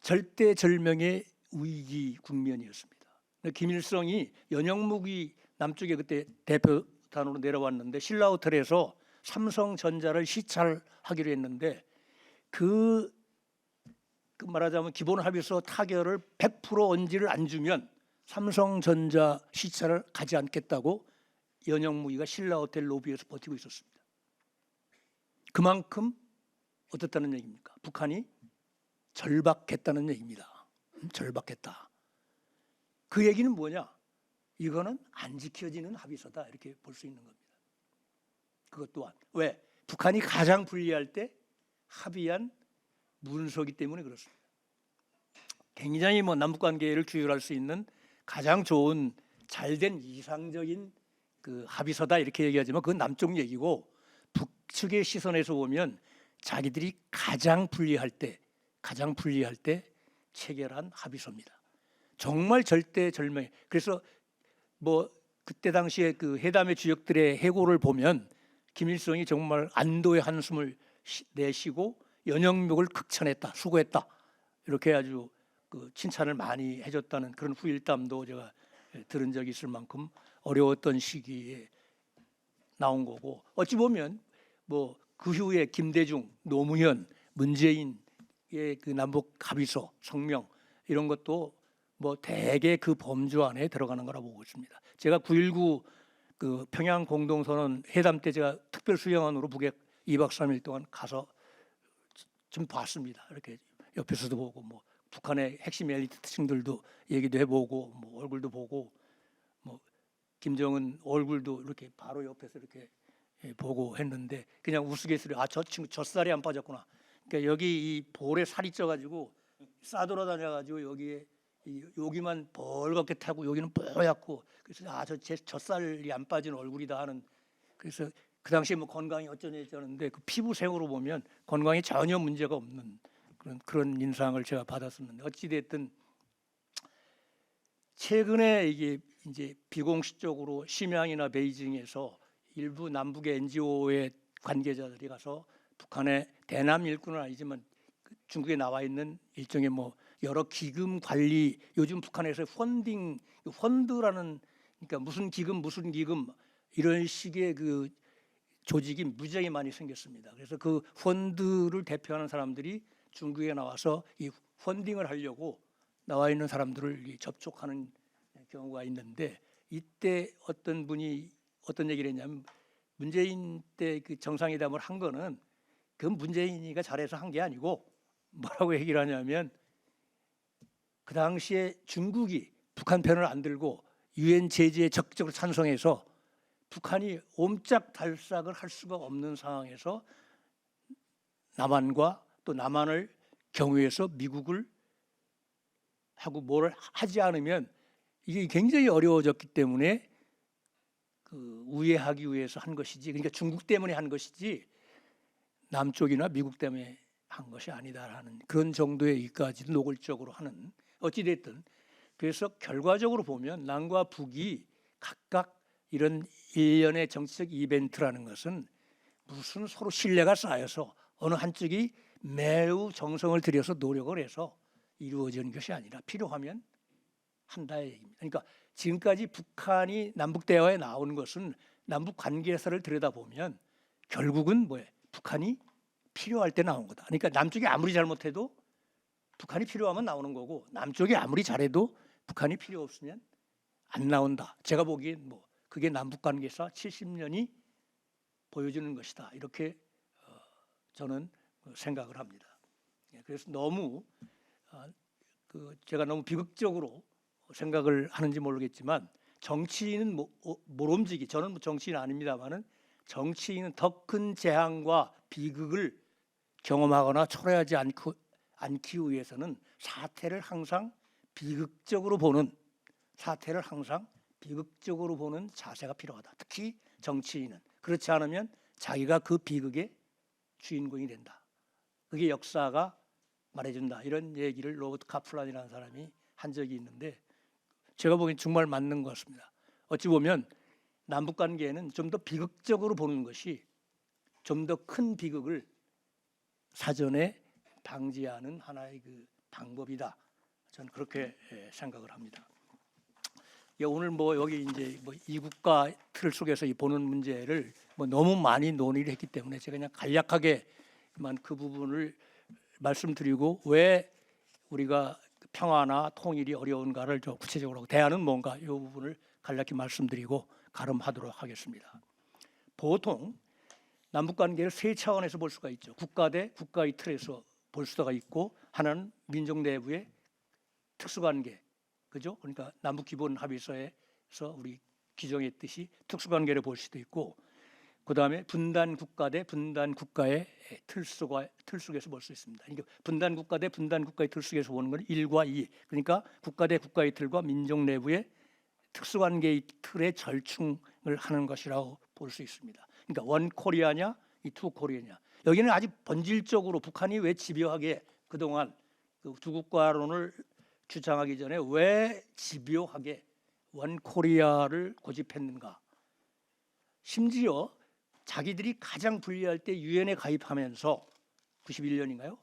절대절명의 위기 국면이었습니다. 김일성이 연영묵이 남쪽에 그때 대표단으로 내려왔는데 신라 호텔에서 삼성전자를 시찰하기로 했는데 그 말하자면 기본 합의서 타결을 100% 언지를 안 주면 삼성전자 시찰을 가지 않겠다고 연영무기가 신라 호텔 로비에서 버티고 있었습니다. 그만큼 어떻다는 얘기입니까? 북한이 절박했다는 얘기입니다. 절박했다. 그 얘기는 뭐냐? 이거는 안 지켜지는 합의서다 이렇게 볼 수 있는 겁니다. 그것 또한 왜? 북한이 가장 불리할 때 합의한 문서기 때문에 그렇습니다. 굉장히 남북관계를 규율할 수 있는 가장 좋은 잘된 이상적인 그 합의서다 이렇게 얘기하지만 그건 남쪽 얘기고 북측의 시선에서 보면 자기들이 가장 불리할 때 체결한 합의서입니다. 정말 절대절명해. 그래서 그때 당시에 그 회담의 주역들의 해고를 보면 김일성이 정말 안도의 한숨을 내쉬고 연영묵을 극찬했다, 수고했다 이렇게 아주 그 칭찬을 많이 해줬다는 그런 후일담도 제가 들은 적이 있을 만큼 어려웠던 시기에 나온 거고 어찌 보면 그 후에 김대중, 노무현, 문재인의 그 남북 합의서, 성명 이런 것도 대개 그 범주 안에 들어가는 거라고 보고 있습니다. 제가 9.19 그 평양 공동선언 회담 때 제가 특별 수행원으로 북에 2박 3일 동안 가서 좀 봤습니다. 이렇게 옆에서도 보고 뭐 북한의 핵심 엘리트층들도 얘기도 해보고 뭐 얼굴도 보고 뭐 김정은 얼굴도 이렇게 바로 옆에서 이렇게 보고 했는데 그냥 우스갯소리 저 친구 젖살이 안 빠졌구나. 그러니까 여기 이 볼에 살이 쪄가지고 싸돌아다녀가지고 여기만 벌겋게 타고 여기는 뽀얗고 그래서 저 젖살이 안 빠진 얼굴이다 하는 그래서 그 당시에 뭐 건강이 어쩌는데 그 피부색으로 보면 건강에 전혀 문제가 없는 그런 인상을 제가 받았었는데 어찌 됐든 최근에 이게 이제 비공식적으로 심양이나 베이징에서 일부 남북의 NGO의 관계자들이 가서 북한의 대남 일꾼은 아니지만 중국에 나와 있는 일종의 뭐 여러 기금 관리 요즘 북한에서 펀드라는 그러니까 무슨 기금 이런 식의 그 조직이 무지하게 많이 생겼습니다. 그래서 그 펀드를 대표하는 사람들이 중국에 나와서 이 펀딩을 하려고 나와 있는 사람들을 접촉하는 경우가 있는데 이때 어떤 분이 어떤 얘기를 했냐면 문재인 때 그 정상회담을 한 거는 그 문재인이가 잘해서 한 게 아니고 뭐라고 얘기를 하냐면 그 당시에 중국이 북한 편을 안 들고 유엔 제재에 적극적으로 찬성해서 북한이 옴짝달싹을 할 수가 없는 상황에서 남한과 또 남한을 경유해서 미국을 하고 뭘 하지 않으면 이게 굉장히 어려워졌기 때문에 그 우회하기 위해서 한 것이지 그러니까 중국 때문에 한 것이지 남쪽이나 미국 때문에 한 것이 아니다라는 그런 정도의 이까지도 노골적으로 하는 어찌됐든 그래서 결과적으로 보면 남과 북이 각각 이런 일련의 정치적 이벤트라는 것은 무슨 서로 신뢰가 쌓여서 어느 한쪽이 매우 정성을 들여서 노력을 해서 이루어지는 것이 아니라 필요하면 한다의 얘기입니다. 그러니까 지금까지 북한이 남북 대화에 나오는 것은 남북 관계사를 들여다보면 결국은 뭐예요? 북한이 필요할 때 나온 거다. 그러니까 남쪽이 아무리 잘못해도 북한이 필요하면 나오는 거고 남쪽이 아무리 잘해도 북한이 필요 없으면 안 나온다. 제가 보기엔 뭐 그게 남북 관계사 70년이 보여주는 것이다. 이렇게 저는 생각을 합니다. 그래서 너무 제가 너무 비극적으로 생각을 하는지 모르겠지만 정치인은 모름지기 저는 뭐 정치인 아닙니다만은 정치인은 더 큰 재앙과 비극을 경험하거나 초래하지 않기 위해서는 사태를 항상 비극적으로 보는 자세가 필요하다. 특히 정치인은 그렇지 않으면 자기가 그 비극의 주인공이 된다. 그게 역사가 말해준다. 이런 얘기를 로버트 카플란이라는 사람이 한 적이 있는데 제가 보기엔 정말 맞는 것 같습니다. 어찌 보면 남북관계에는 좀 더 비극적으로 보는 것이 좀 더 큰 비극을 사전에 방지하는 하나의 그 방법이다. 저는 그렇게 생각을 합니다. 오늘 뭐 여기 이제 뭐 이국가 틀 속에서 이 보는 문제를 뭐 너무 많이 논의를 했기 때문에 제가 그냥 간략하게만 그 부분을 말씀드리고 왜 우리가 평화나 통일이 어려운가를 좀 구체적으로 대안은 뭔가 이 부분을 간략히 말씀드리고 가름하도록 하겠습니다. 보통 남북관계를 세 차원에서 볼 수가 있죠. 국가 대 국가의 틀에서 볼 수가 있고 하나는 민족 내부의 특수관계, 그죠? 그러니까 남북기본합의서에서 우리 규정했듯이 특수관계를 볼 수도 있고 그 다음에 분단 국가 대 분단 국가의 틀 속에서 볼 수 있습니다. 그러니까 분단 국가 대 분단 국가의 틀 속에서 보는 건 1과 2. 그러니까 국가 대 국가의 틀과 민족 내부의 특수관계의 틀의 절충을 하는 것이라고 볼 수 있습니다. 그러니까 원 코리아냐, 이 투 코리아냐. 여기는 아주 본질적으로 북한이 왜 집요하게 그동안 그 두 국가론을 주장하기 전에 왜 집요하게 원 코리아를 고집했는가. 심지어 자기들이 가장 불리할 때 유엔에 가입하면서 91년인가요?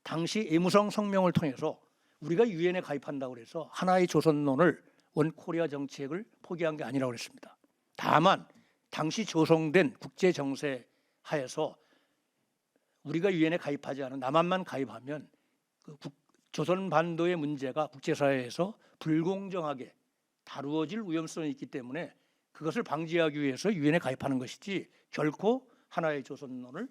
당시 애무성 성명을 통해서 우리가 유엔에 가입한다고 해서 하나의 조선론을 원코리아 정책을 포기한 게 아니라고 했습니다. 다만 당시 조성된 국제 정세 하에서 우리가 유엔에 가입하지 않은 남한만 가입하면 그 조선 반도의 문제가 국제사회에서 불공정하게 다루어질 위험성이 있기 때문에 그것을 방지하기 위해서 유엔에 가입하는 것이지 결코 하나의 조선론을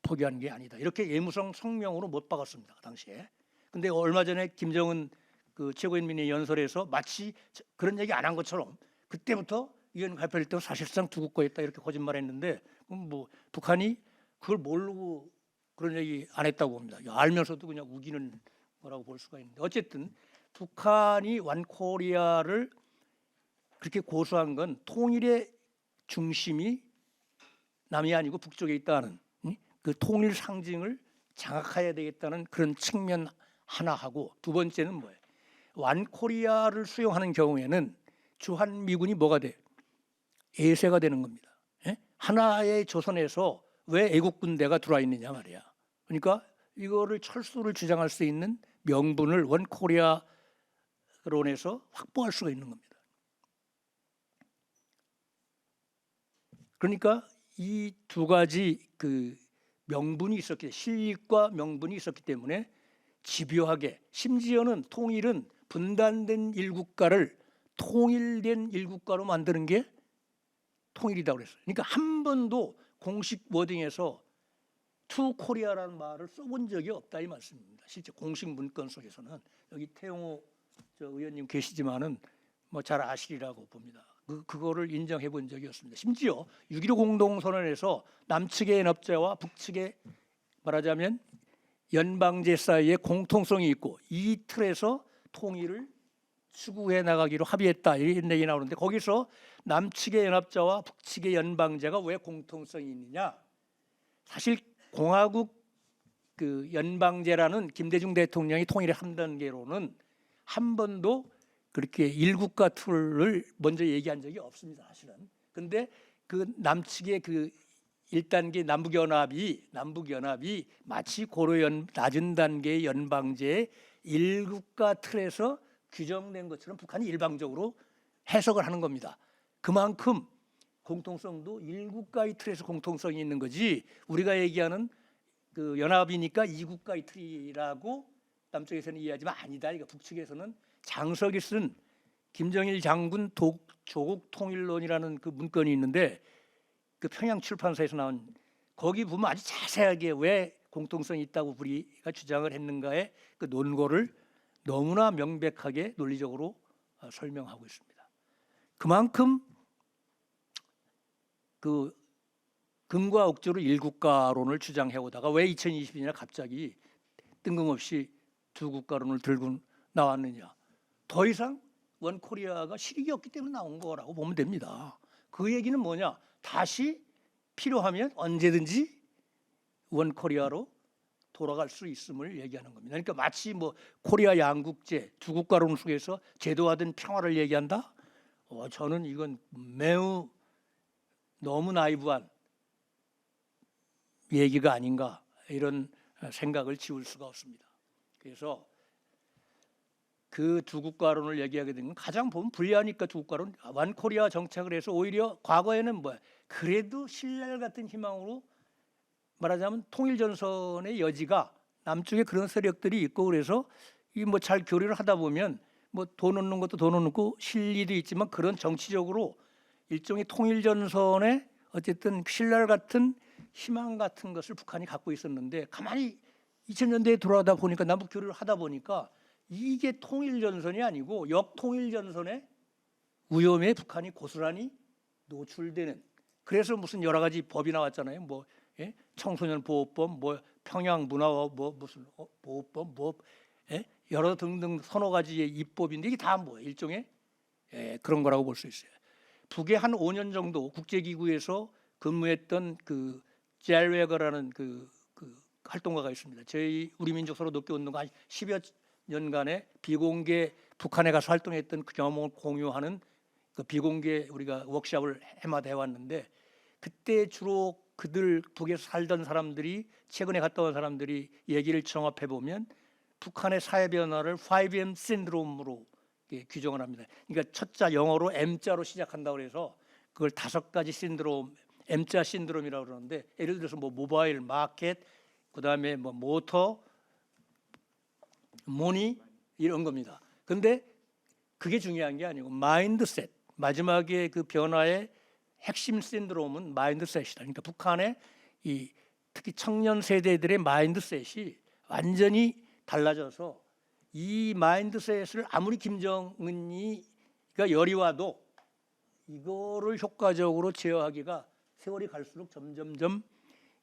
포기한 게 아니다. 이렇게 예무성 성명으로 못 박았습니다. 그 당시에. 근데 얼마 전에 김정은 그 최고인민회 연설에서 마치 그런 얘기 안 한 것처럼 그때부터 유엔 발표할 때 사실상 두 국가였다 이렇게 거짓말했는데 그럼 뭐 북한이 그걸 모르고 그런 얘기 안 했다고 봅니다. 알면서도 그냥 우기는 거라고 볼 수가 있는데 어쨌든 북한이 완코리아를 그렇게 고수한 건 통일의 중심이 남이 아니고 북쪽에 있다는 그 통일 상징을 장악해야 되겠다는 그런 측면 하나 하고 두 번째는 뭐예요? 완코리아를 수용하는 경우에는 주한미군이 뭐가 돼? 예세가 되는 겁니다. 예? 하나의 조선에서 왜 애국 군대가 들어와 있느냐 말이야. 그러니까 이거를 철수를 주장할 수 있는 명분을 원코리아론에서 확보할 수가 있는 겁니다. 그러니까 이 두 가지 그 명분이 있었기, 실익과 명분이 있었기 때문에 집요하게, 심지어는 통일은 분단된 일국가를 통일된 일국가로 만드는 게 통일이라고 그랬어요. 그러니까 한 번도 공식 워딩에서 투 코리아라는 말을 써본 적이 없다 이 말씀입니다. 실제 공식 문건 속에서는 여기 태용호 의원님 계시지만은 뭐 잘 아시리라고 봅니다. 그거를 인정해 본 적이 없습니다. 심지어 6.15 공동선언에서 남측의 연합제와 북측의 말하자면 연방제 사이에 공통성이 있고 이 틀에서 통일을 추구해 나가기로 합의했다 이런 얘기 나오는데 거기서 남측의 연합자와 북측의 연방제가 왜 공통성이 있느냐? 사실 공화국 그 연방제라는 김대중 대통령이 통일의 한 단계로는 한 번도 그렇게 일국가 틀을 먼저 얘기한 적이 없습니다. 사실은. 근데 그 남측의 그 1단계 남북연합이 마치 고려 낮은 단계의 연방제의 일국가 틀에서 규정된 것처럼 북한이 일방적으로 해석을 하는 겁니다. 그만큼 공통성도 일국가의 틀에서 공통성이 있는 거지 우리가 얘기하는 그 연합이니까 이국가의 틀이라고 남쪽에서는 이해하지만 아니다. 그러니까 북측에서는 장석이 쓴 김정일 장군 조국 통일론이라는 그 문건이 있는데 그 평양 출판사에서 나온 거기 보면 아주 자세하게 왜 공통성이 있다고 우리가 주장을 했는가의 그 논거를 너무나 명백하게 논리적으로 설명하고 있습니다. 그만큼 그 금과 억지로 일국가론을 주장해오다가 왜 2020년에 갑자기 뜬금없이 두 국가론을 들고 나왔느냐. 더 이상 원코리아가 실익이 없기 때문에 나온 거라고 보면 됩니다. 그 얘기는 뭐냐. 다시 필요하면 언제든지 원코리아로 돌아갈 수 있음을 얘기하는 겁니다. 그러니까 마치 뭐 코리아 양국제 두 국가론 속에서 제도화된 평화를 얘기한다? 저는 이건 매우 너무 나이브한 얘기가 아닌가 이런 생각을 지울 수가 없습니다. 그래서 그 두 국가론을 얘기하게 되면 가장 보면 불리하니까 두 국가론 완코리아 정책을 해서 오히려 과거에는 뭐야 그래도 신랄 같은 희망으로 말하자면 통일전선의 여지가 남쪽에 그런 세력들이 있고 그래서 이 뭐 잘 교류를 하다 보면 뭐 돈 얻는 것도 돈 얻고 실리도 있지만 그런 정치적으로 일종의 통일전선의 어쨌든 신랄 같은 희망 같은 것을 북한이 갖고 있었는데 가만히 2000년대에 돌아가다 보니까 남북 교류를 하다 보니까 이게 통일전선이 아니고 역통일전선의 위험에 북한이 고스란히 노출되는 그래서 무슨 여러 가지 법이 나왔잖아요. 뭐 예? 청소년 보호법, 뭐 평양 문화와 뭐 무슨 보호법, 뭐 예? 여러 등등 서너 가지의 입법인데 이게 다 뭐예요? 일종의 그런 거라고 볼 수 있어요. 북에 한 5년 정도 국제기구에서 근무했던 그 젤웨거라는 그 활동가가 있습니다. 우리 민족 서로 높게 웃는 거 한 10여 년간의 비공개 북한에 가서 활동했던 그 경험을 공유하는 그 비공개 우리가 워크숍을 해마다 해왔는데 그때 주로 그들 북에서 살던 사람들이 최근에 갔다 온 사람들이 얘기를 종합해 보면 북한의 사회 변화를 5M 신드롬으로 규정을 합니다. 그러니까 첫자 영어로 M자로 시작한다고 해서 그걸 5가지 신드롬, M자 신드롬이라고 그러는데 예를 들어서 뭐 모바일, 마켓, 그다음에 뭐 모터, 모니 이런 겁니다. 근데 그게 중요한 게 아니고 마인드셋 마지막에 그 변화의 핵심 신드롬은 마인드셋이다. 그러니까 북한의 이 특히 청년 세대들의 마인드셋이 완전히 달라져서 이 마인드셋을 아무리 김정은이가 열이 와도 이거를 효과적으로 제어하기가 세월이 갈수록 점점점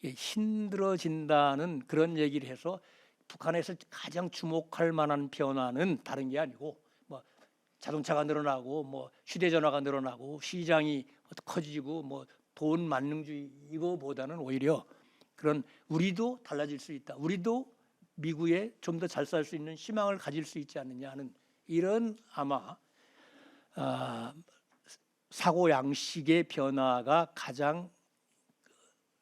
힘들어진다는 그런 얘기를 해서 북한에서 가장 주목할 만한 변화는 다른 게 아니고 뭐 자동차가 늘어나고 뭐 휴대전화가 늘어나고 시장이 커지고 뭐 돈 만능주의 이거보다는 오히려 그런 우리도 달라질 수 있다. 우리도 미국에 좀 더 잘 살 수 있는 희망을 가질 수 있지 않느냐 하는 이런 아마 사고 양식의 변화가 가장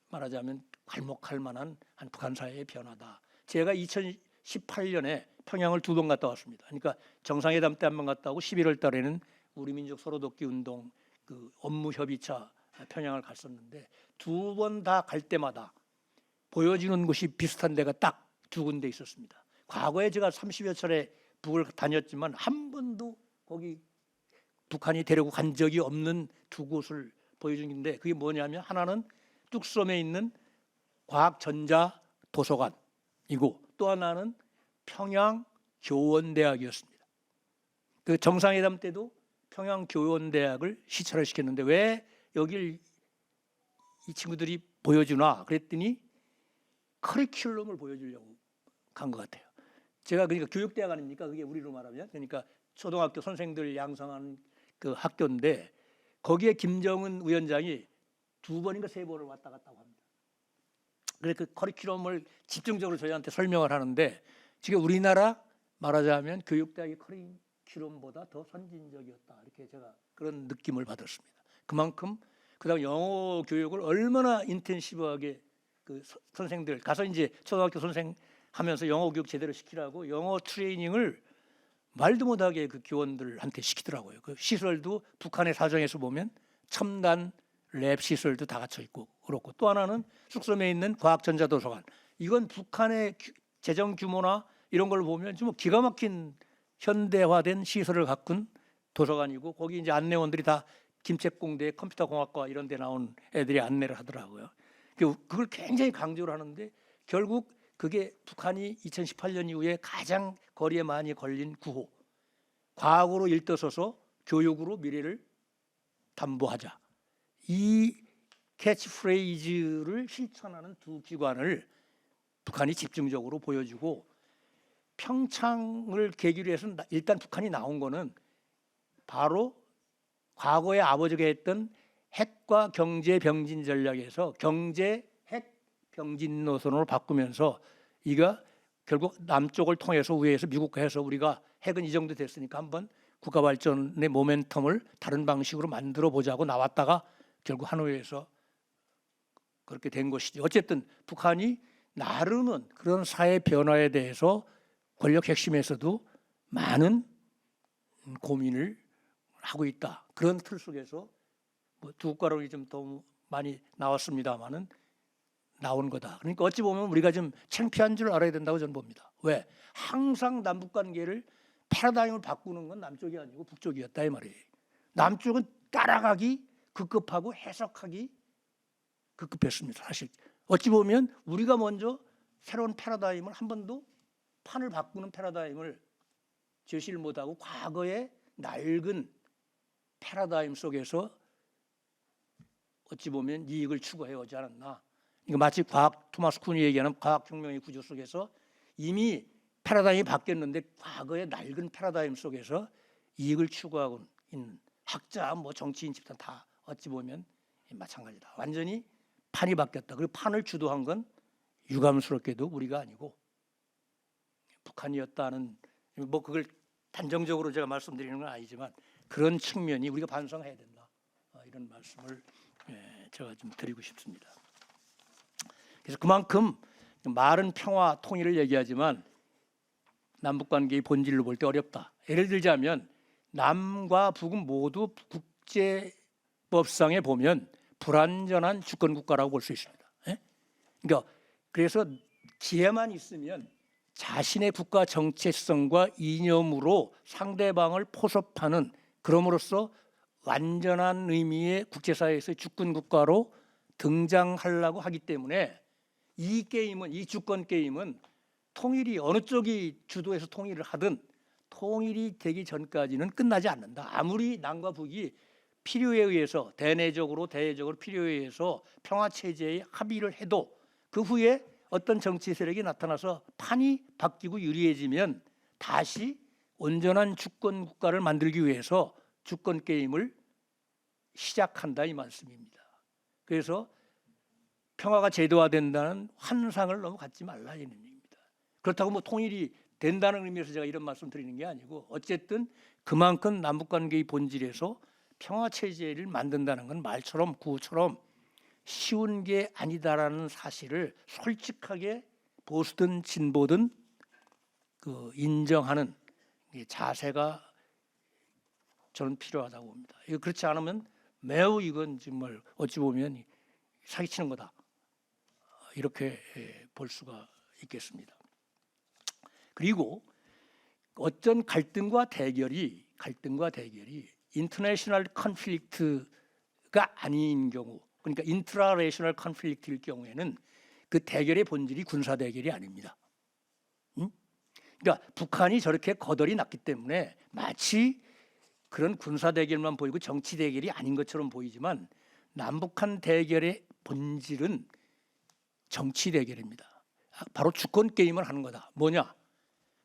말하자면 괄목할 만한 한 북한 사회의 변화다. 제가 2018년에 평양을 2번 갔다 왔습니다. 그러니까 정상회담 때 한 번 갔다 오고 11월 달에는 우리 민족 서로 돕기 운동 그 업무 협의차 평양을 갔었는데 2번 다 갈 때마다 보여지는 곳이 비슷한 데가 딱 두 군데 있었습니다. 과거에 제가 30여 차례 북을 다녔지만 한 번도 거기 북한이 데리고 간 적이 없는 두 곳을 보여주는데 그게 뭐냐면 하나는 뚝섬에 있는 과학전자도서관이고 또 하나는 평양교원대학이었습니다. 그 정상회담 때도 평양교원대학을 시찰을 시켰는데 왜 여길 이 친구들이 보여주나 그랬더니 커리큘럼을 보여주려고 간 것 같아요. 제가 그러니까 교육대학 아닙니까? 그게 우리로 말하면 그러니까 초등학교 선생들 양성하는 그 학교인데 거기에 김정은 위원장이 2번인가 3번을 왔다 갔다 합니다. 그래서 그 커리큘럼을 집중적으로 저희한테 설명을 하는데 지금 우리나라 말하자면 교육대학의 커리큘럼보다 더 선진적이었다 이렇게 제가 그런 느낌을 받았습니다. 그만큼 그다음 영어 교육을 얼마나 인텐시브하게 그 선생들 가서 이제 초등학교 선생 하면서 영어 교육 제대로 시키라고 영어 트레이닝을 말도 못하게 그 교원들한테 시키더라고요. 그 시설도 북한의 사정에서 보면 첨단 랩 시설도 다 갖춰 있고 그렇고 또 하나는 뚝섬에 있는 과학전자도서관 이건 북한의 재정 규모나 이런 걸 보면 좀 기가 막힌 현대화된 시설을 가꾼 도서관이고 거기 이제 안내원들이 다 김책공대 컴퓨터공학과 이런 데 나온 애들이 안내를 하더라고요. 그걸 굉장히 강조를 하는데 결국 그게 북한이 2018년 이후에 가장 거리에 많이 걸린 구호. 과학으로 일떠서서 교육으로 미래를 담보하자. 이 캐치프레이즈를 실천하는 두 기관을 북한이 집중적으로 보여주고 평창을 계기로 해서 일단 북한이 나온 거는 바로 과거에 아버지가 했던 핵과 경제 병진 전략에서 경제 핵 병진 노선으로 바꾸면서 이가 결국 남쪽을 통해서 우회해서 미국과 해서 우리가 핵은 이 정도 됐으니까 한번 국가 발전의 모멘텀을 다른 방식으로 만들어 보자고 나왔다가 결국 하노이에서 그렇게 된 것이죠. 어쨌든 북한이 나름은 그런 사회 변화에 대해서 권력 핵심에서도 많은 고민을 하고 있다. 그런 틀 속에서 두 국가론이 좀 더 많이 나왔습니다만은 나온 거다. 그러니까 어찌 보면 우리가 좀 창피한 줄 알아야 된다고 저는 봅니다. 왜? 항상 남북 관계를 패러다임을 바꾸는 건 남쪽이 아니고 북쪽이었다 이 말이에요. 남쪽은 따라가기 급급하고 해석하기 급급했습니다. 사실 어찌 보면 우리가 먼저 새로운 패러다임을 한 번도 판을 바꾸는 패러다임을 제시를 못하고 과거의 낡은 패러다임 속에서 어찌 보면 이익을 추구해 오지 않았나. 이거 마치 토마스 쿤이 얘기하는 과학혁명의 구조 속에서 이미 패러다임이 바뀌었는데 과거의 낡은 패러다임 속에서 이익을 추구하고 있는 학자, 뭐 정치인 집단 다 어찌 보면 마찬가지다. 완전히 판이 바뀌었다. 그리고 판을 주도한 건 유감스럽게도 우리가 아니고 북한이었다는 뭐 그걸 단정적으로 제가 말씀드리는 건 아니지만 그런 측면이 우리가 반성해야 된다. 이런 말씀을 제가 좀 드리고 싶습니다. 그래서 그만큼 말은 평화 통일을 얘기하지만 남북관계의 본질로 볼 때 어렵다. 예를 들자면 남과 북은 모두 국제법상에 보면 불완전한 주권국가라고 볼 수 있습니다. 그러니까 그래서 기회만 있으면 자신의 국가 정체성과 이념으로 상대방을 포섭하는 그럼으로써 완전한 의미의 국제사회에서의 주권국가로 등장하려고 하기 때문에 이 게임은, 이 주권 게임은 통일이 어느 쪽이 주도해서 통일을 하든 통일이 되기 전까지는 끝나지 않는다. 아무리 남과 북이 필요에 의해서 대내적으로 대외적으로 필요에 의해서 평화 체제에 합의를 해도 그 후에 어떤 정치 세력이 나타나서 판이 바뀌고 유리해지면 다시 온전한 주권 국가를 만들기 위해서 주권 게임을 시작한다 이 말씀입니다. 그래서 평화가 제도화된다는 환상을 너무 갖지 말라 이런 얘기입니다. 그렇다고 뭐 통일이 된다는 의미에서 제가 이런 말씀 드리는 게 아니고 어쨌든 그만큼 남북관계의 본질에서 평화 체제를 만든다는 건 말처럼 구호처럼 쉬운 게 아니다라는 사실을 솔직하게 보수든 진보든 그 인정하는 자세가 저는 필요하다고 봅니다. 이거 그렇지 않으면 매우 이건 정말 어찌 보면 사기치는 거다 이렇게 볼 수가 있겠습니다. 그리고 어떤 갈등과 대결이 인터내셔널 컨플릭트가 아닌 경우, 그러니까 인트라레셔널 컨플릭트일 경우에는 그 대결의 본질이 군사 대결이 아닙니다. 그러니까 북한이 저렇게 거덜이 났기 때문에 마치 그런 군사 대결만 보이고 정치 대결이 아닌 것처럼 보이지만 남북한 대결의 본질은 정치 대결입니다. 바로 주권 게임을 하는 거다. 뭐냐?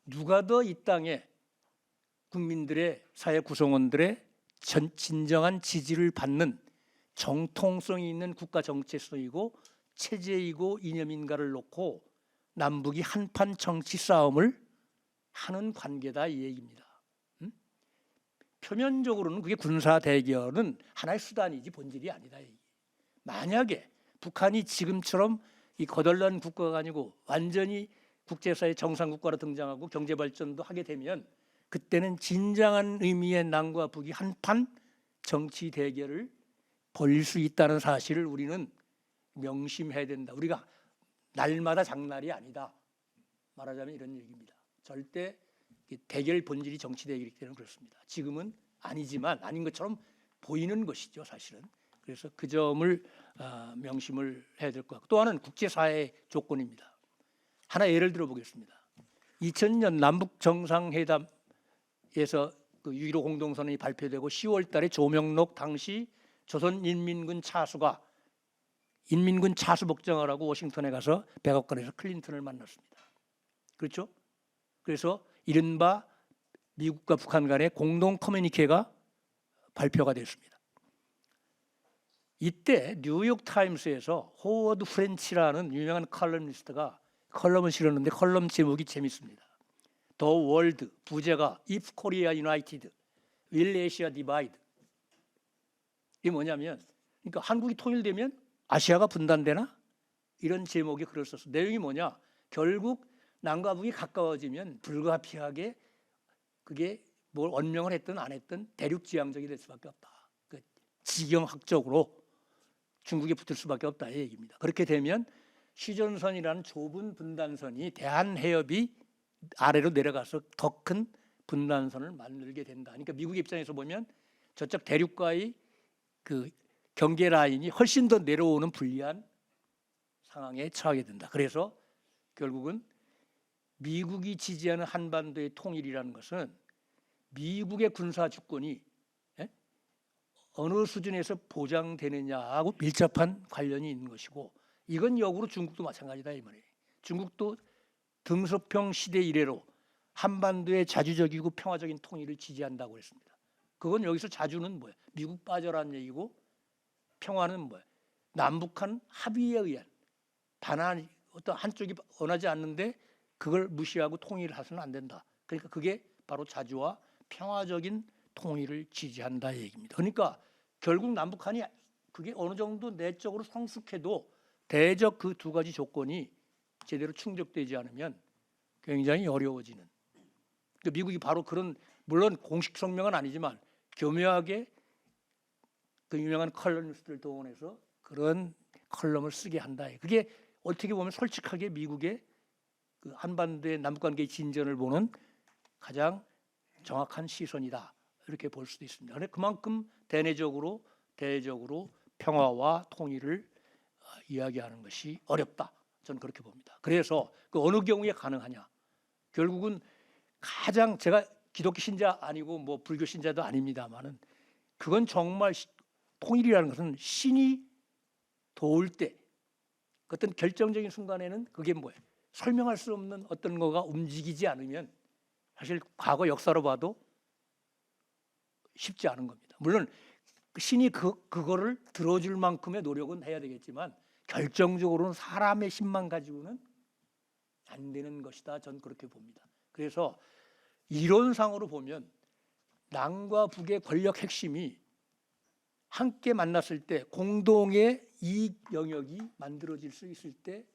누가 더 이 땅에 국민들의 사회 구성원들의 진정한 지지를 받는 정통성이 있는 국가 정체성이고 체제이고 이념인가를 놓고 남북이 한판 정치 싸움을 하는 관계다 이 얘기입니다. 표면적으로는 그게 군사 대결은 하나의 수단이지 본질이 아니다. 만약에 북한이 지금처럼 이 거덜난 국가가 아니고 완전히 국제사회 정상 국가로 등장하고 경제 발전도 하게 되면 그때는 진정한 의미의 남과 북이 한판 정치 대결을 벌일 수 있다는 사실을 우리는 명심해야 된다. 우리가 날마다 장날이 아니다. 말하자면 이런 얘기입니다. 절대 대결 본질이 정치 대결이기 때문에 그렇습니다. 지금은 아니지만 아닌 것처럼 보이는 것이죠, 사실은. 그래서 그 점을 명심을 해야 될 것 같고 또 하나는 국제사회의 조건입니다. 하나 예를 들어 보겠습니다. 2000년 남북 정상회담에서 그 6.15 공동선언이 발표되고 10월 달에 조명록 당시 조선인민군 차수가 인민군 차수 복장을 하고 워싱턴에 가서 백악관에서 클린턴을 만났습니다. 그렇죠? 그래서 이른바 미국과 북한 간의 공동 커뮤니케가 발표가 됐습니다. 이때 뉴욕 타임스에서 호워드 프렌치라는 유명한 컬럼니스트가 컬럼을 실었는데 컬럼 제목이 재밌습니다. The World, 부제가 If Korea United, Will Asia Divide. 이게 뭐냐면 그러니까 한국이 통일되면 아시아가 분단되나? 이런 제목의 글을 썼어. 내용이 뭐냐? 결국 남과 북이 가까워지면 불가피하게 그게 뭘 언명을 했든 안 했든 대륙지향적이 될 수밖에 없다. 그 지경학적으로 중국에 붙을 수밖에 없다 이 얘기입니다. 그렇게 되면 휴전선이라는 좁은 분단선이 대한해협이 아래로 내려가서 더 큰 분단선을 만들게 된다. 그러니까 미국 입장에서 보면 저쪽 대륙과의 그 경계 라인이 훨씬 더 내려오는 불리한 상황에 처하게 된다. 그래서 결국은 미국이 지지하는 한반도의 통일이라는 것은 미국의 군사 주권이 어느 수준에서 보장되느냐하고 밀접한 관련이 있는 것이고 이건 역으로 중국도 마찬가지다 이 말이에요. 중국도 등소평 시대 이래로 한반도의 자주적이고 평화적인 통일을 지지한다고 했습니다. 그건 여기서 자주는 뭐야? 미국 빠져라는 얘기고 평화는 뭐야? 남북한 합의에 의한 반환 어떤 한쪽이 원하지 않는데 그걸 무시하고 통일을 해서는 안 된다. 그러니까 그게 바로 자주와 평화적인 통일을 지지한다 얘기입니다. 그러니까 결국 남북한이 그게 어느 정도 내적으로 성숙해도 대적 그 두 가지 조건이 제대로 충족되지 않으면 굉장히 어려워지는. 그러니까 미국이 바로 그런 물론 공식 성명은 아니지만 교묘하게 그 유명한 컬럼니스트를 동원해서 그런 컬럼을 쓰게 한다. 그게 어떻게 보면 솔직하게 미국의 그 한반도의 남북관계의 진전을 보는 가장 정확한 시선이다. 이렇게 볼 수도 있습니다. 그런데 그만큼 대내적으로 대외적으로 평화와 통일을 이야기하는 것이 어렵다. 저는 그렇게 봅니다. 그래서 그 어느 경우에 가능하냐? 결국은 가장 제가 기독교 신자 아니고 뭐 불교 신자도 아닙니다만은 그건 정말 통일이라는 것은 신이 도울 때 어떤 결정적인 순간에는 그게 뭐예요? 설명할 수 없는 어떤 거가 움직이지 않으면 사실 과거 역사로 봐도 쉽지 않은 겁니다. 물론 신이 그거를 들어줄 만큼의 노력은 해야 되겠지만 결정적으로는 사람의 힘만 가지고는 안 되는 것이다. 전 그렇게 봅니다. 그래서 이론상으로 보면 남과 북의 권력 핵심이 함께 만났을 때 공동의 이익 영역이 만들어질 수 있을 때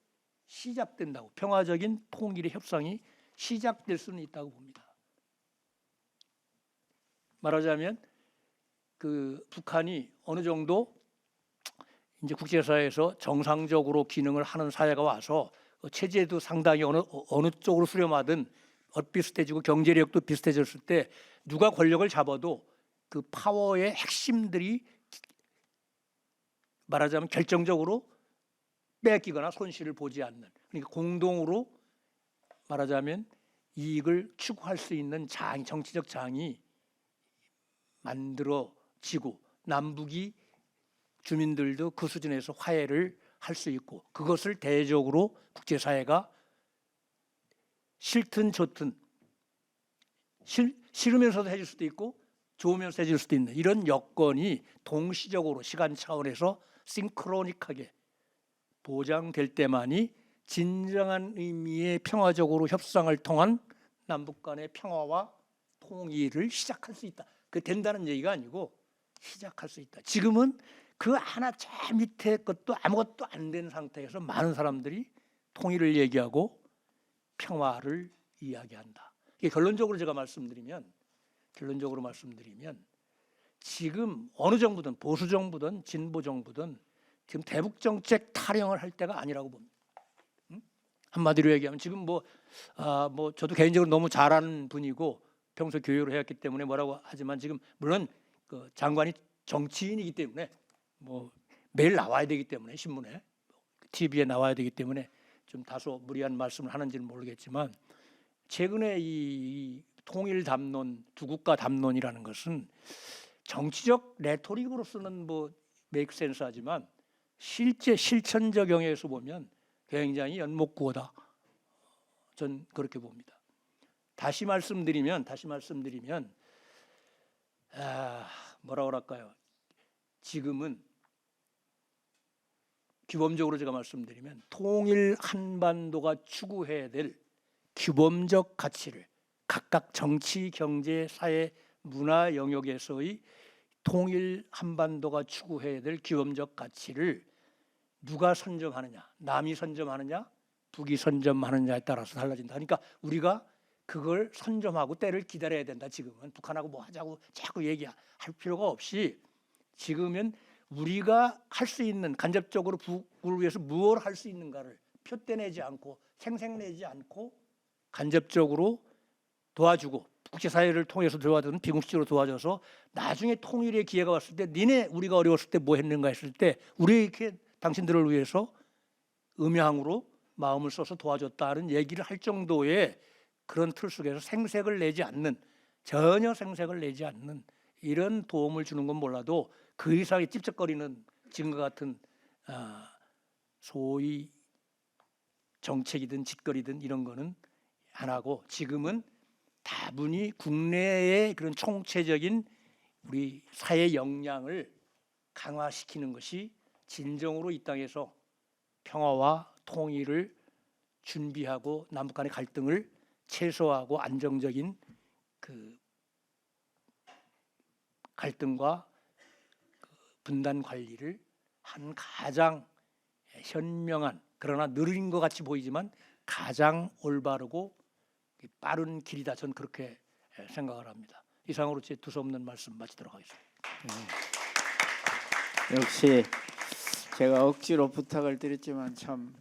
시작된다고, 평화적인 통일의 협상이 시작될 수는 있다고 봅니다. 말하자면 그 북한이 어느 정도 이제 국제사회에서 정상적으로 기능을 하는 사회가 와서 체제도 상당히 어느 쪽으로 수렴하든 비슷해지고 경제력도 비슷해졌을 때 누가 권력을 잡아도 그 파워의 핵심들이 말하자면 결정적으로 뺏기거나 손실을 보지 않는, 그러니까 공동으로 말하자면 이익을 추구할 수 있는 장, 정치적 장이 만들어지고 남북이 주민들도 그 수준에서 화해를 할 수 있고 그것을 대외적으로 국제사회가 싫든 좋든 싫으면서도 해줄 수도 있고 좋으면서 해줄 수도 있는 이런 여건이 동시적으로 시간 차원에서 싱크로닉하게 보장될 때만이 진정한 의미의 평화적으로 협상을 통한 남북 간의 평화와 통일을 시작할 수 있다. 그 된다는 얘기가 아니고 시작할 수 있다. 지금은 그 하나 저 밑에 것도 아무것도 안 된 상태에서 많은 사람들이 통일을 얘기하고 평화를 이야기한다. 이게 결론적으로 말씀드리면 지금 어느 정부든 보수 정부든 진보 정부든 지금 대북 정책 타령을 할 때가 아니라고 봅니다. 한마디로 얘기하면 지금 뭐 저도 개인적으로 너무 잘하는 분이고 평소 교육을 해왔기 때문에 뭐라고 하지만 지금 물론 그 장관이 정치인이기 때문에 뭐 매일 나와야 되기 때문에 신문에 TV에 나와야 되기 때문에 좀 다소 무리한 말씀을 하는지는 모르겠지만 최근에 이 통일 담론, 두 국가 담론이라는 것은 정치적 레토릭으로서는 뭐 메이크 센스 하지만 실제 실천적 영역에서 보면 굉장히 연목구호다. 전 그렇게 봅니다. 다시 말씀드리면 뭐라 그럴까요? 지금은 규범적으로 말씀드리면 통일 한반도가 추구해야 될 규범적 가치를 각각 정치, 경제, 사회, 문화 영역에서의 통일 한반도가 추구해야 될 규범적 가치를 누가 선점하느냐, 남이 선점하느냐, 북이 선점하느냐에 따라서 달라진다. 그러니까 우리가 그걸 선점하고 때를 기다려야 된다. 지금은 북한하고 뭐 하자고 자꾸 얘기할 필요가 없이 지금은 우리가 할 수 있는 간접적으로 북을 위해서 무엇을 할 수 있는가를 표대내지 않고 생색내지 않고 간접적으로 도와주고 국제사회를 통해서 도와주는 비공식적으로 도와줘서 나중에 통일의 기회가 왔을 때 니네 우리가 어려웠을 때 뭐 했는가 했을 때 우리 이렇게 당신들을 위해서 음향으로 마음을 써서 도와줬다는 얘기를 할 정도의 그런 틀 속에서 전혀 생색을 내지 않는 이런 도움을 주는 건 몰라도 그 이상의 찝쩍거리는 지금과 같은 소위 정책이든 짓거리든 이런 거는 안 하고 지금은 다분히 국내의 그런 총체적인 우리 사회 역량을 강화시키는 것이 진정으로 이 땅에서 평화와 통일을 준비하고 남북 간의 갈등을 최소화하고 안정적인 그 갈등과 분단 관리를 한 가장 현명한 그러나 느린 것 같이 보이지만 가장 올바르고 빠른 길이다. 저는 그렇게 생각을 합니다. 이상으로 제 두서없는 말씀 마치도록 하겠습니다. 역시 제가 억지로 부탁을 드렸지만 참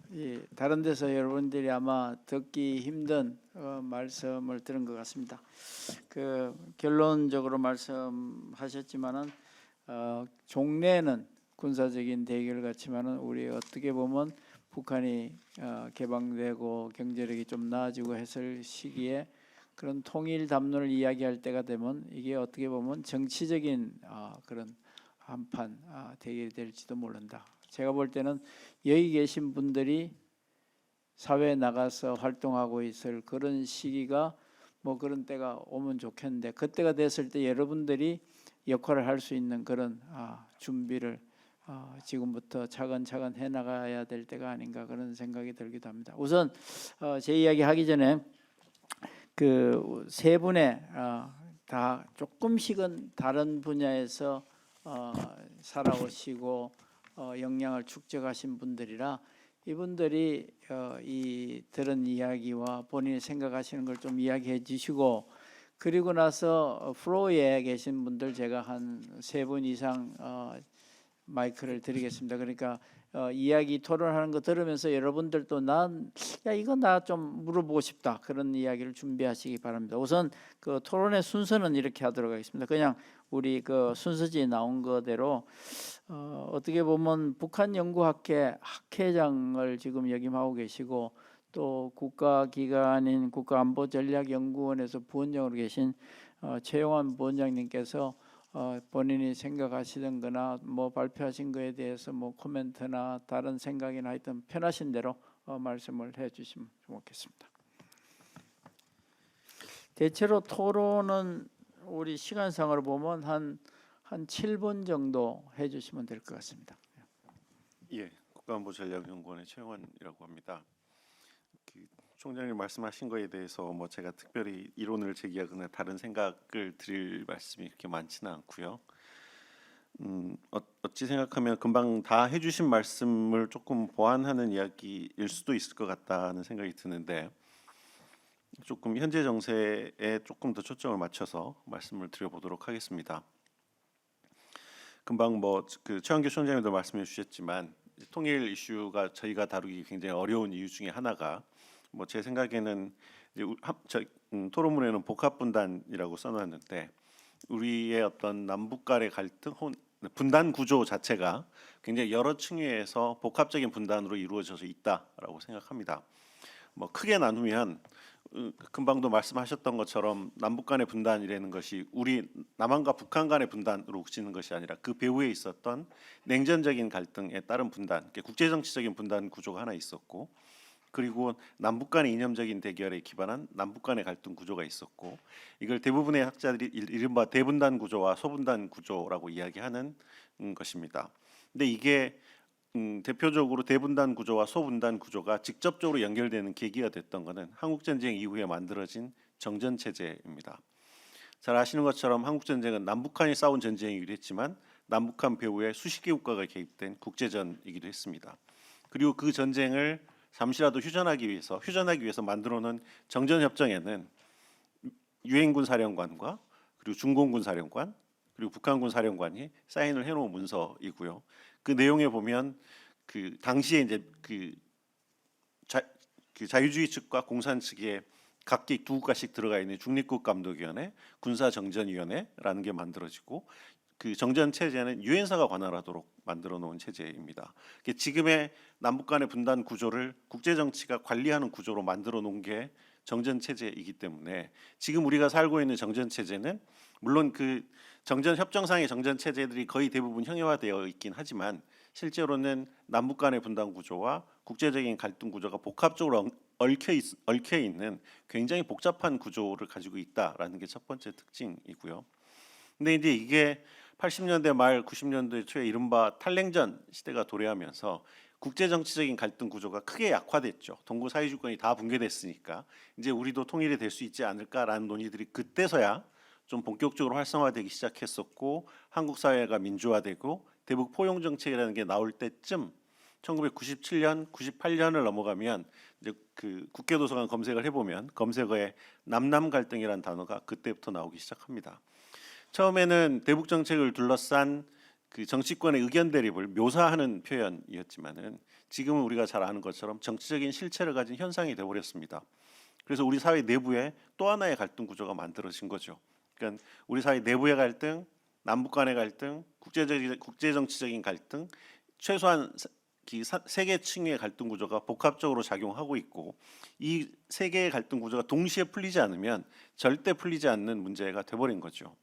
다른 데서 여러분들이 아마 듣기 힘든 말씀을 들은 것 같습니다. 그 결론적으로 말씀하셨지만은 종래는 군사적인 대결 같지만은 우리 어떻게 보면 북한이 개방되고 경제력이 좀 나아지고 했을 시기에 그런 통일 담론을 이야기할 때가 되면 이게 어떻게 보면 정치적인 그런 한판 대결이 될지도 모른다. 제가 볼 때는 여기 계신 분들이 사회에 나가서 활동하고 있을 그런 시기가 뭐 그런 때가 오면 좋겠는데 그때가 됐을 때 여러분들이 역할을 할 수 있는 그런 준비를 지금부터 차근차근 해나가야 될 때가 아닌가 그런 생각이 들기도 합니다. 우선 제 이야기 하기 전에 그 세 분의 다 조금씩은 다른 분야에서 살아오시고 역량을 축적하신 분들이라 이분들이 이 들은 이야기와 본인이 생각하시는 걸 좀 이야기해 주시고 그리고 나서 플로어에 계신 분들 제가 한 세 분 이상 마이크를 드리겠습니다. 그러니까 이야기 토론하는 거 들으면서 여러분들도 이거 나 좀 물어보고 싶다 그런 이야기를 준비하시기 바랍니다. 우선 그 토론의 순서는 이렇게 하도록 하겠습니다. 그냥 우리 그 순서지에 나온 거대로 어떻게 보면 북한연구학회 학회장을 지금 역임하고 계시고 또 국가기관인 국가안보전략연구원에서 부원장으로 계신 최용환 부원장님께서 본인이 생각하시던 거나 뭐 발표하신 거에 대해서 뭐 코멘트나 다른 생각이나 하여튼 편하신 대로 말씀을 해 주시면 좋겠습니다. 대체로 토론은 우리 시간상으로 보면 한 7분 정도 해 주시면 될 것 같습니다. 예, 국가안보전략연구원의 최영환이라고 합니다. 그 총장님 말씀하신 거에 대해서 뭐 제가 특별히 이론을 제기하거나 다른 생각을 드릴 말씀이 그렇게 많지는 않고요. 어찌 생각하면 금방 다 해주신 말씀을 조금 보완하는 이야기일 수도 있을 것 같다는 생각이 드는데 조금 현재 정세에 조금 더 초점을 맞춰서 말씀을 드려보도록 하겠습니다. 금방 뭐 그 최한규 총장님도 말씀해 주셨지만 통일 이슈가 저희가 다루기 굉장히 어려운 이유 중에 하나가 뭐 제 생각에는 이제 토론문에는 복합분단이라고 써놨는데 우리의 어떤 남북 간의 갈등, 분단 구조 자체가 굉장히 여러 층위에서 복합적인 분단으로 이루어져서 있다라고 생각합니다. 뭐 크게 나누면 금방도 말씀하셨던 것처럼 남북 간의 분단이라는 것이 우리 남한과 북한 간의 분단으로 그치는 것이 아니라 그 배후에 있었던 냉전적인 갈등에 따른 분단, 국제정치적인 분단 구조가 하나 있었고 그리고 남북 간의 이념적인 대결에 기반한 남북 간의 갈등 구조가 있었고 이걸 대부분의 학자들이 이른바 대분단 구조와 소분단 구조라고 이야기하는 것입니다. 근데 이게 대표적으로 대분단 구조와 소분단 구조가 직접적으로 연결되는 계기가 됐던 것은 한국전쟁 이후에 만들어진 정전 체제입니다. 잘 아시는 것처럼 한국전쟁은 남북한이 싸운 전쟁이기도 했지만 남북한 배후에 수십 개 국가가 개입된 국제전이기도 했습니다. 그리고 그 전쟁을 잠시라도 휴전하기 위해서 만들어놓은 정전협정에는 유엔군 사령관과 그리고 중공군 사령관 그리고 북한군 사령관이 사인을 해놓은 문서이고요. 그 내용에 보면 그 당시에 이제 그 자유주의 측과 공산 측에 각기 두 국가씩 들어가 있는 중립국감독위원회, 군사정전위원회라는 게 만들어지고 그 정전 체제는 유엔사가 관할하도록 만들어 놓은 체제입니다. 지금의 남북 간의 분단 구조를 국제 정치가 관리하는 구조로 만들어 놓은 게 정전 체제이기 때문에 지금 우리가 살고 있는 정전 체제는 물론 그 정전 협정상의 정전 체제들이 거의 대부분 형용화되어 있긴 하지만 실제로는 남북 간의 분단 구조와 국제적인 갈등 구조가 복합적으로 얽혀 있는 굉장히 복잡한 구조를 가지고 있다라는 게 첫 번째 특징이고요. 근데 이제 이게 80년대 말 90년대 초에 이른바 탈냉전 시대가 도래하면서 국제 정치적인 갈등 구조가 크게 약화됐죠. 동구 사회주권이 다 붕괴됐으니까 이제 우리도 통일이 될 수 있지 않을까라는 논의들이 그때서야 좀 본격적으로 활성화되기 시작했었고 한국 사회가 민주화되고 대북 포용 정책이라는 게 나올 때쯤 1997년, 98년을 넘어가면 이제 그 국회도서관 검색을 해보면 검색어에 남남 갈등이라는 단어가 그때부터 나오기 시작합니다. 처음에는 대북 정책을 둘러싼 그 정치권의 의견 대립을 묘사하는 표현이었지만은 지금은 우리가 잘 아는 것처럼 정치적인 실체를 가진 현상이 되어버렸습니다. 그래서 우리 사회 내부에 또 하나의 갈등 구조가 만들어진 거죠. 그러니까 우리 사회 내부의 갈등, 남북 간의 갈등, 국제 정치적인 갈등, 최소한 세 개 층의 갈등 구조가 복합적으로 작용하고 있고 이 세 개의 갈등 구조가 동시에 풀리지 않으면 절대 풀리지 않는 문제가 돼버린 거죠.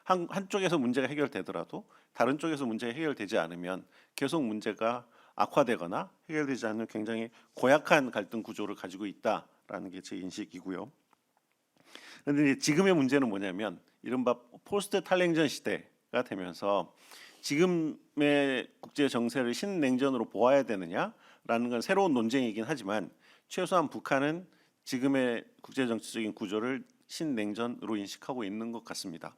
한쪽에서 문제가 해결되더라도 다른 쪽에서 문제가 해결되지 않으면 계속 문제가 악화되거나 해결되지 않는 굉장히 고약한 갈등 구조를 가지고 있다라는 게 제 인식이고요. 그런데 지금의 문제는 뭐냐면 이른바 포스트 탈냉전 시대가 되면서 지금의 국제 정세를 신냉전으로 보아야 되느냐라는 건 새로운 논쟁이긴 하지만 최소한 북한은 지금의 국제 정치적인 구조를 신냉전으로 인식하고 있는 것 같습니다.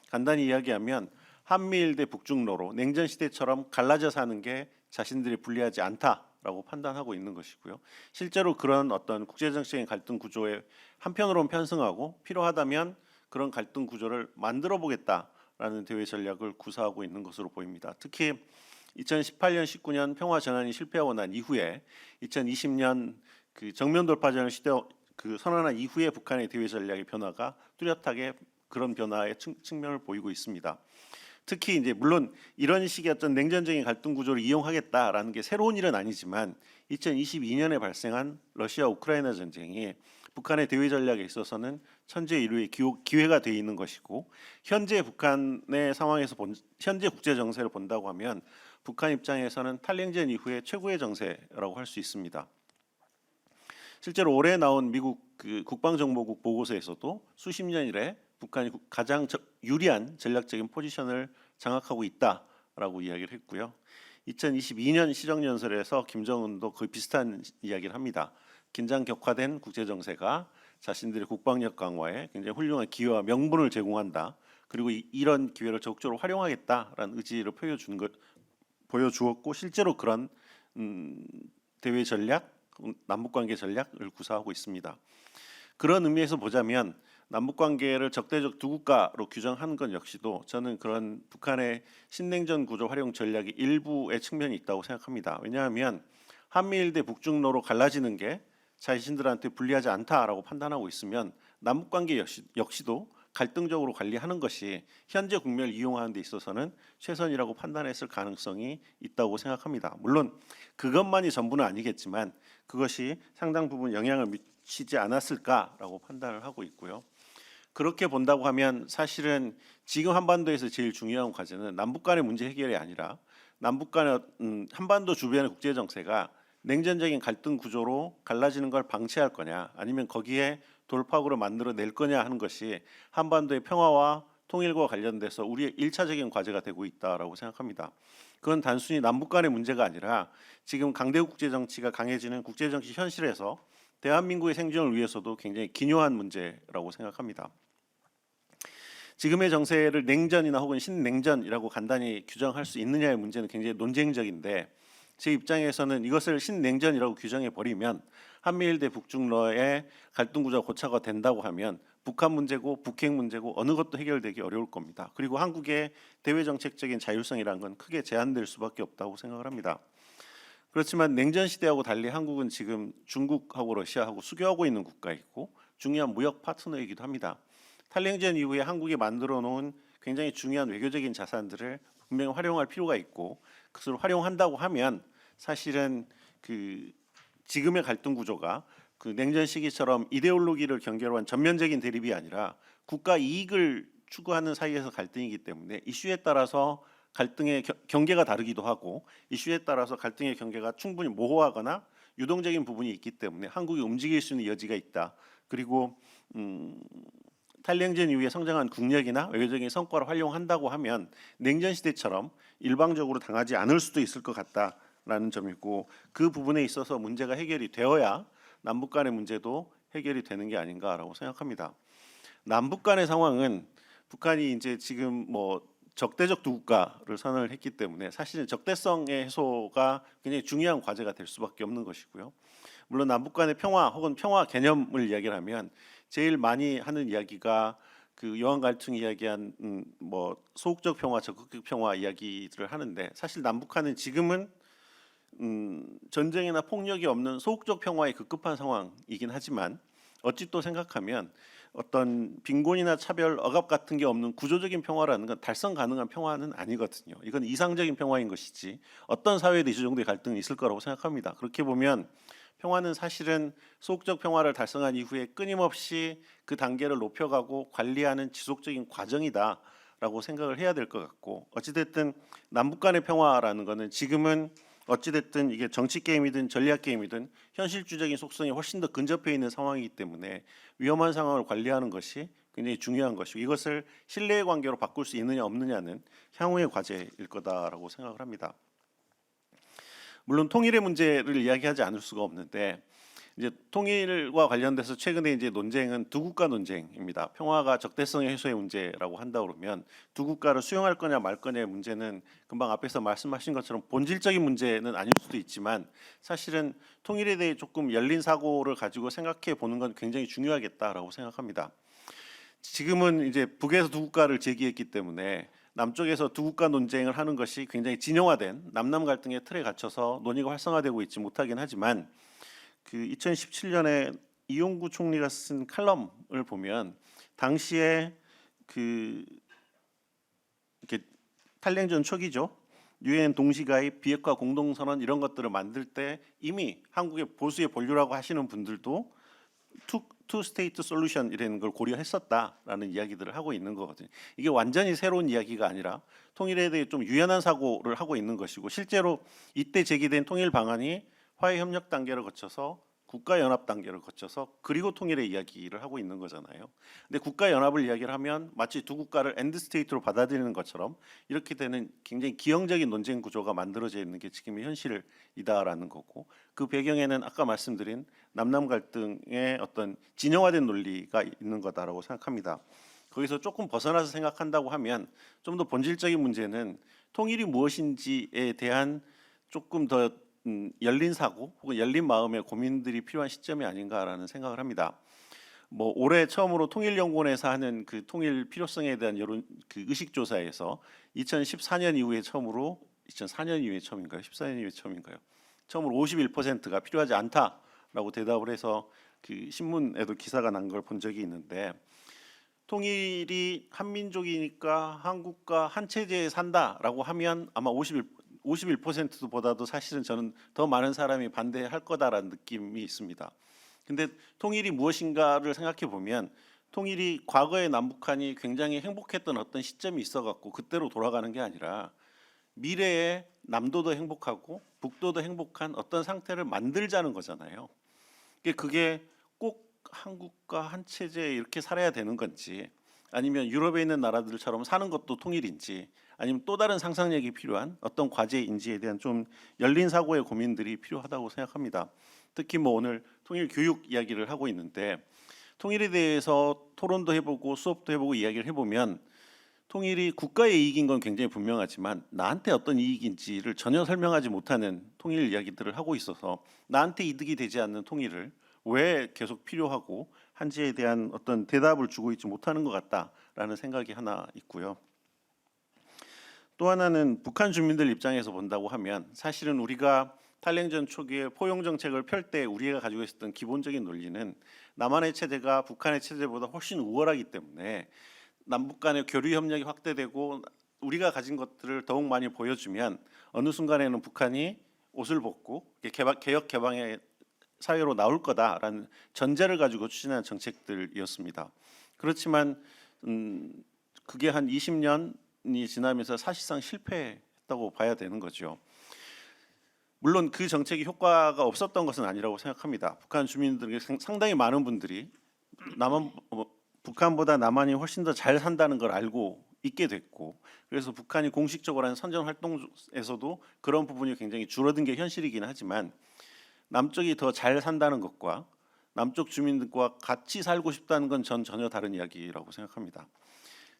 간단히 이야기하면 한미일 대 북중로로 냉전 시대처럼 갈라져 사는 게 자신들이 불리하지 않다라고 판단하고 있는 것이고요. 실제로 그런 어떤 국제 정치적인 갈등 구조에 한편으로는 편승하고 필요하다면 그런 갈등 구조를 만들어 보겠다라는 대외 전략을 구사하고 있는 것으로 보입니다. 특히 2018년, 19년 평화 전환이 실패하고 난 이후에 2020년 그 정면 돌파전을 선언한 이후에 북한의 대외 전략의 변화가 뚜렷하게 그런 변화의 측면을 보이고 있습니다. 특히 이제 물론 이런 식의 어떤 냉전적인 갈등 구조를 이용하겠다라는 게 새로운 일은 아니지만 2022년에 발생한 러시아 우크라이나 전쟁이 북한의 대외 전략에 있어서는 천재일우의 기회가 되어 있는 것이고 현재 북한의 상황에서 현재 국제 정세를 본다고 하면 북한 입장에서는 탈냉전 이후에 최고의 정세라고 할 수 있습니다. 실제로 올해 나온 미국 국방정보국 보고서에서도 수십 년 이래 북한이 가장 유리한 전략적인 포지션을 장악하고 있다라고 이야기를 했고요. 2022년 시정연설에서 김정은도 거의 비슷한 이야기를 합니다. 긴장 격화된 국제 정세가 자신들의 국방력 강화에 굉장히 훌륭한 기회와 명분을 제공한다. 그리고 이런 기회를 적극적으로 활용하겠다라는 의지를 보여주었고 실제로 그런 대외 전략, 남북관계 전략을 구사하고 있습니다. 그런 의미에서 보자면 남북관계를 적대적 두 국가로 규정한 것 역시도 저는 그런 북한의 신냉전 구조 활용 전략의 일부의 측면이 있다고 생각합니다. 왜냐하면 한미일 대 북중로로 갈라지는 게 자신들한테 불리하지 않다라고 판단하고 있으면 남북관계 역시도 갈등적으로 관리하는 것이 현재 국면을 이용하는 데 있어서는 최선이라고 판단했을 가능성이 있다고 생각합니다. 물론 그것만이 전부는 아니겠지만 그것이 상당 부분 영향을 미치지 않았을까라고 판단을 하고 있고요. 그렇게 본다고 하면 사실은 지금 한반도에서 제일 중요한 과제는 남북 간의 문제 해결이 아니라 남북 간의 한반도 주변의 국제 정세가 냉전적인 갈등 구조로 갈라지는 걸 방치할 거냐 아니면 거기에 돌파구를 만들어낼 거냐 하는 것이 한반도의 평화와 통일과 관련돼서 우리의 1차적인 과제가 되고 있다라고 생각합니다. 그건 단순히 남북 간의 문제가 아니라 지금 강대국 국제 정치가 강해지는 국제 정치 현실에서 대한민국의 생존을 위해서도 굉장히 기묘한 문제라고 생각합니다. 지금의 정세를 냉전이나 혹은 신냉전이라고 간단히 규정할 수 있느냐의 문제는 굉장히 논쟁적인데 제 입장에서는 이것을 신냉전이라고 규정해 버리면 한미일 대 북중러의 갈등 구조가 고착화 된다고 하면 북한 문제고 북핵 문제고 어느 것도 해결되기 어려울 겁니다. 그리고 한국의 대외 정책적인 자율성이라는 건 크게 제한될 수밖에 없다고 생각을 합니다. 그렇지만 냉전 시대하고 달리 한국은 지금 중국하고 러시아하고 수교하고 있는 국가이고 중요한 무역 파트너이기도 합니다. 탈냉전 이후에 한국이 만들어 놓은 굉장히 중요한 외교적인 자산들을 분명히 활용할 필요가 있고 그것을 활용한다고 하면 사실은 지금의 갈등 구조가 그 냉전 시기처럼 이데올로기를 경계로 한 전면적인 대립이 아니라 국가 이익을 추구하는 사이에서 갈등이기 때문에 이슈에 따라서 갈등의 경계가 다르기도 하고 이슈에 따라서 갈등의 경계가 충분히 모호하거나 유동적인 부분이 있기 때문에 한국이 움직일 수 있는 여지가 있다. 그리고 탈냉전 이후에 성장한 국력이나 외교적인 성과를 활용한다고 하면 냉전 시대처럼 일방적으로 당하지 않을 수도 있을 것 같다라는 점이고 그 부분에 있어서 문제가 해결이 되어야 남북 간의 문제도 해결이 되는 게 아닌가라고 생각합니다. 남북 간의 상황은 북한이 이제 지금 적대적 두 국가를 선언을 했기 때문에 사실은 적대성의 해소가 굉장히 중요한 과제가 될 수밖에 없는 것이고요. 물론 남북 간의 평화 혹은 평화 개념을 이야기를 하면 제일 많이 하는 이야기가 그 여한 갈등 이야기한 소극적 평화, 적극적 평화 이야기들을 하는데 사실 남북한은 지금은 전쟁이나 폭력이 없는 소극적 평화에 급급한 상황이긴 하지만 어찌 또 생각하면 어떤 빈곤이나 차별, 억압 같은 게 없는 구조적인 평화라는 건 달성 가능한 평화는 아니거든요. 이건 이상적인 평화인 것이지 어떤 사회에도 이 정도의 갈등이 있을 거라고 생각합니다. 그렇게 보면 평화는 사실은 소극적 평화를 달성한 이후에 끊임없이 그 단계를 높여가고 관리하는 지속적인 과정이다라고 생각을 해야 될 것 같고, 어찌됐든 남북 간의 평화라는 거는 지금은 어찌됐든 이게 정치 게임이든 전략 게임이든 현실주의적인 속성이 훨씬 더 근접해 있는 상황이기 때문에 위험한 상황을 관리하는 것이 굉장히 중요한 것이고, 이것을 신뢰의 관계로 바꿀 수 있느냐 없느냐는 향후의 과제일 거다라고 생각을 합니다. 물론 통일의 문제를 이야기하지 않을 수가 없는데, 이제 통일과 관련돼서 최근에 이제 논쟁은 두 국가 논쟁입니다. 평화가 적대성 해소의 문제라고 한다 그러면 두 국가를 수용할 거냐 말 거냐의 문제는 금방 앞에서 말씀하신 것처럼 본질적인 문제는 아닐 수도 있지만, 사실은 통일에 대해 조금 열린 사고를 가지고 생각해 보는 건 굉장히 중요하겠다라고 생각합니다. 지금은 이제 북에서 두 국가를 제기했기 때문에 남쪽에서 두 국가 논쟁을 하는 것이 굉장히 진영화된 남남 갈등의 틀에 갇혀서 논의가 활성화되고 있지 못하긴 하지만, 그 2017년에 이용구 총리가 쓴 칼럼을 보면 당시에 그 이렇게 탈냉전 초기죠. 유엔 동시가입, 비핵화 공동선언 이런 것들을 만들 때 이미 한국의 보수의 본류라고 하시는 분들도 투 스테이트 솔루션이라는 걸 고려했었다라는 이야기들을 하고 있는 거거든요. 이게 완전히 새로운 이야기가 아니라 통일에 대해 좀 유연한 사고를 하고 있는 것이고, 실제로 이때 제기된 통일 방안이 화해 협력 단계를 거쳐서 국가 연합 단계를 거쳐서 그리고 통일의 이야기를 하고 있는 거잖아요. 근데 국가 연합을 이야기를 하면 마치 두 국가를 엔드 스테이트로 받아들이는 것처럼 이렇게 되는 굉장히 기형적인 논쟁 구조가 만들어져 있는 게 지금의 현실이다라는 거고, 그 배경에는 아까 말씀드린 남남 갈등의 어떤 진영화된 논리가 있는 거다라고 생각합니다. 거기서 조금 벗어나서 생각한다고 하면 좀 더 본질적인 문제는 통일이 무엇인지에 대한 조금 더 열린 사고 혹은 열린 마음의 고민들이 필요한 시점이 아닌가라는 생각을 합니다. 뭐 올해 처음으로 통일연구원에서 하는 그 통일 필요성에 대한 여론 그 의식 조사에서 2014년 이후에 처음으로 2004년 이후에 처음인가요? 14년 이후에 처음인가요? 처음으로 51%가 필요하지 않다라고 대답을 해서 그 신문에도 기사가 난 걸 본 적이 있는데, 통일이 한민족이니까 한국과 한 체제에 산다라고 하면 아마 51%보다도 사실은 저는 더 많은 사람이 반대할 거다라는 느낌이 있습니다. 근데 통일이 무엇인가를 생각해 보면 통일이 과거의 남북한이 굉장히 행복했던 어떤 시점이 있어갖고 그때로 돌아가는 게 아니라 미래에 남도도 행복하고 북도도 행복한 어떤 상태를 만들자는 거잖아요. 그게 꼭 한국과 한 체제에 이렇게 살아야 되는 건지, 아니면 유럽에 있는 나라들처럼 사는 것도 통일인지, 아니면 또 다른 상상력이 필요한 어떤 과제인지에 대한 좀 열린 사고의 고민들이 필요하다고 생각합니다. 특히 뭐 오늘 통일 교육 이야기를 하고 있는데, 통일에 대해서 토론도 해보고 수업도 해보고 이야기를 해보면 통일이 국가의 이익인 건 굉장히 분명하지만 나한테 어떤 이익인지를 전혀 설명하지 못하는 통일 이야기들을 하고 있어서 나한테 이득이 되지 않는 통일을 왜 계속 필요하고 한지에 대한 어떤 대답을 주고 있지 못하는 것 같다라는 생각이 하나 있고요. 또 하나는 북한 주민들 입장에서 본다고 하면 사실은 우리가 탈냉전 초기에 포용 정책을 펼 때 우리가 가지고 있었던 기본적인 논리는 남한의 체제가 북한의 체제보다 훨씬 우월하기 때문에 남북 간의 교류 협력이 확대되고 우리가 가진 것들을 더욱 많이 보여주면 어느 순간에는 북한이 옷을 벗고 개혁 개방의 사회로 나올 거다라는 전제를 가지고 추진한 정책들이었습니다. 그렇지만 그게 한 20년이 지나면서 사실상 실패했다고 봐야 되는 거죠. 물론 그 정책이 효과가 없었던 것은 아니라고 생각합니다. 북한 주민들 상당히 많은 분들이 북한보다 남한이 훨씬 더 잘 산다는 걸 알고 있게 됐고, 그래서 북한이 공식적으로 하는 선전 활동에서도 그런 부분이 굉장히 줄어든 게 현실이긴 하지만, 남쪽이 더 잘 산다는 것과 남쪽 주민들과 같이 살고 싶다는 건 전 전혀 다른 이야기라고 생각합니다.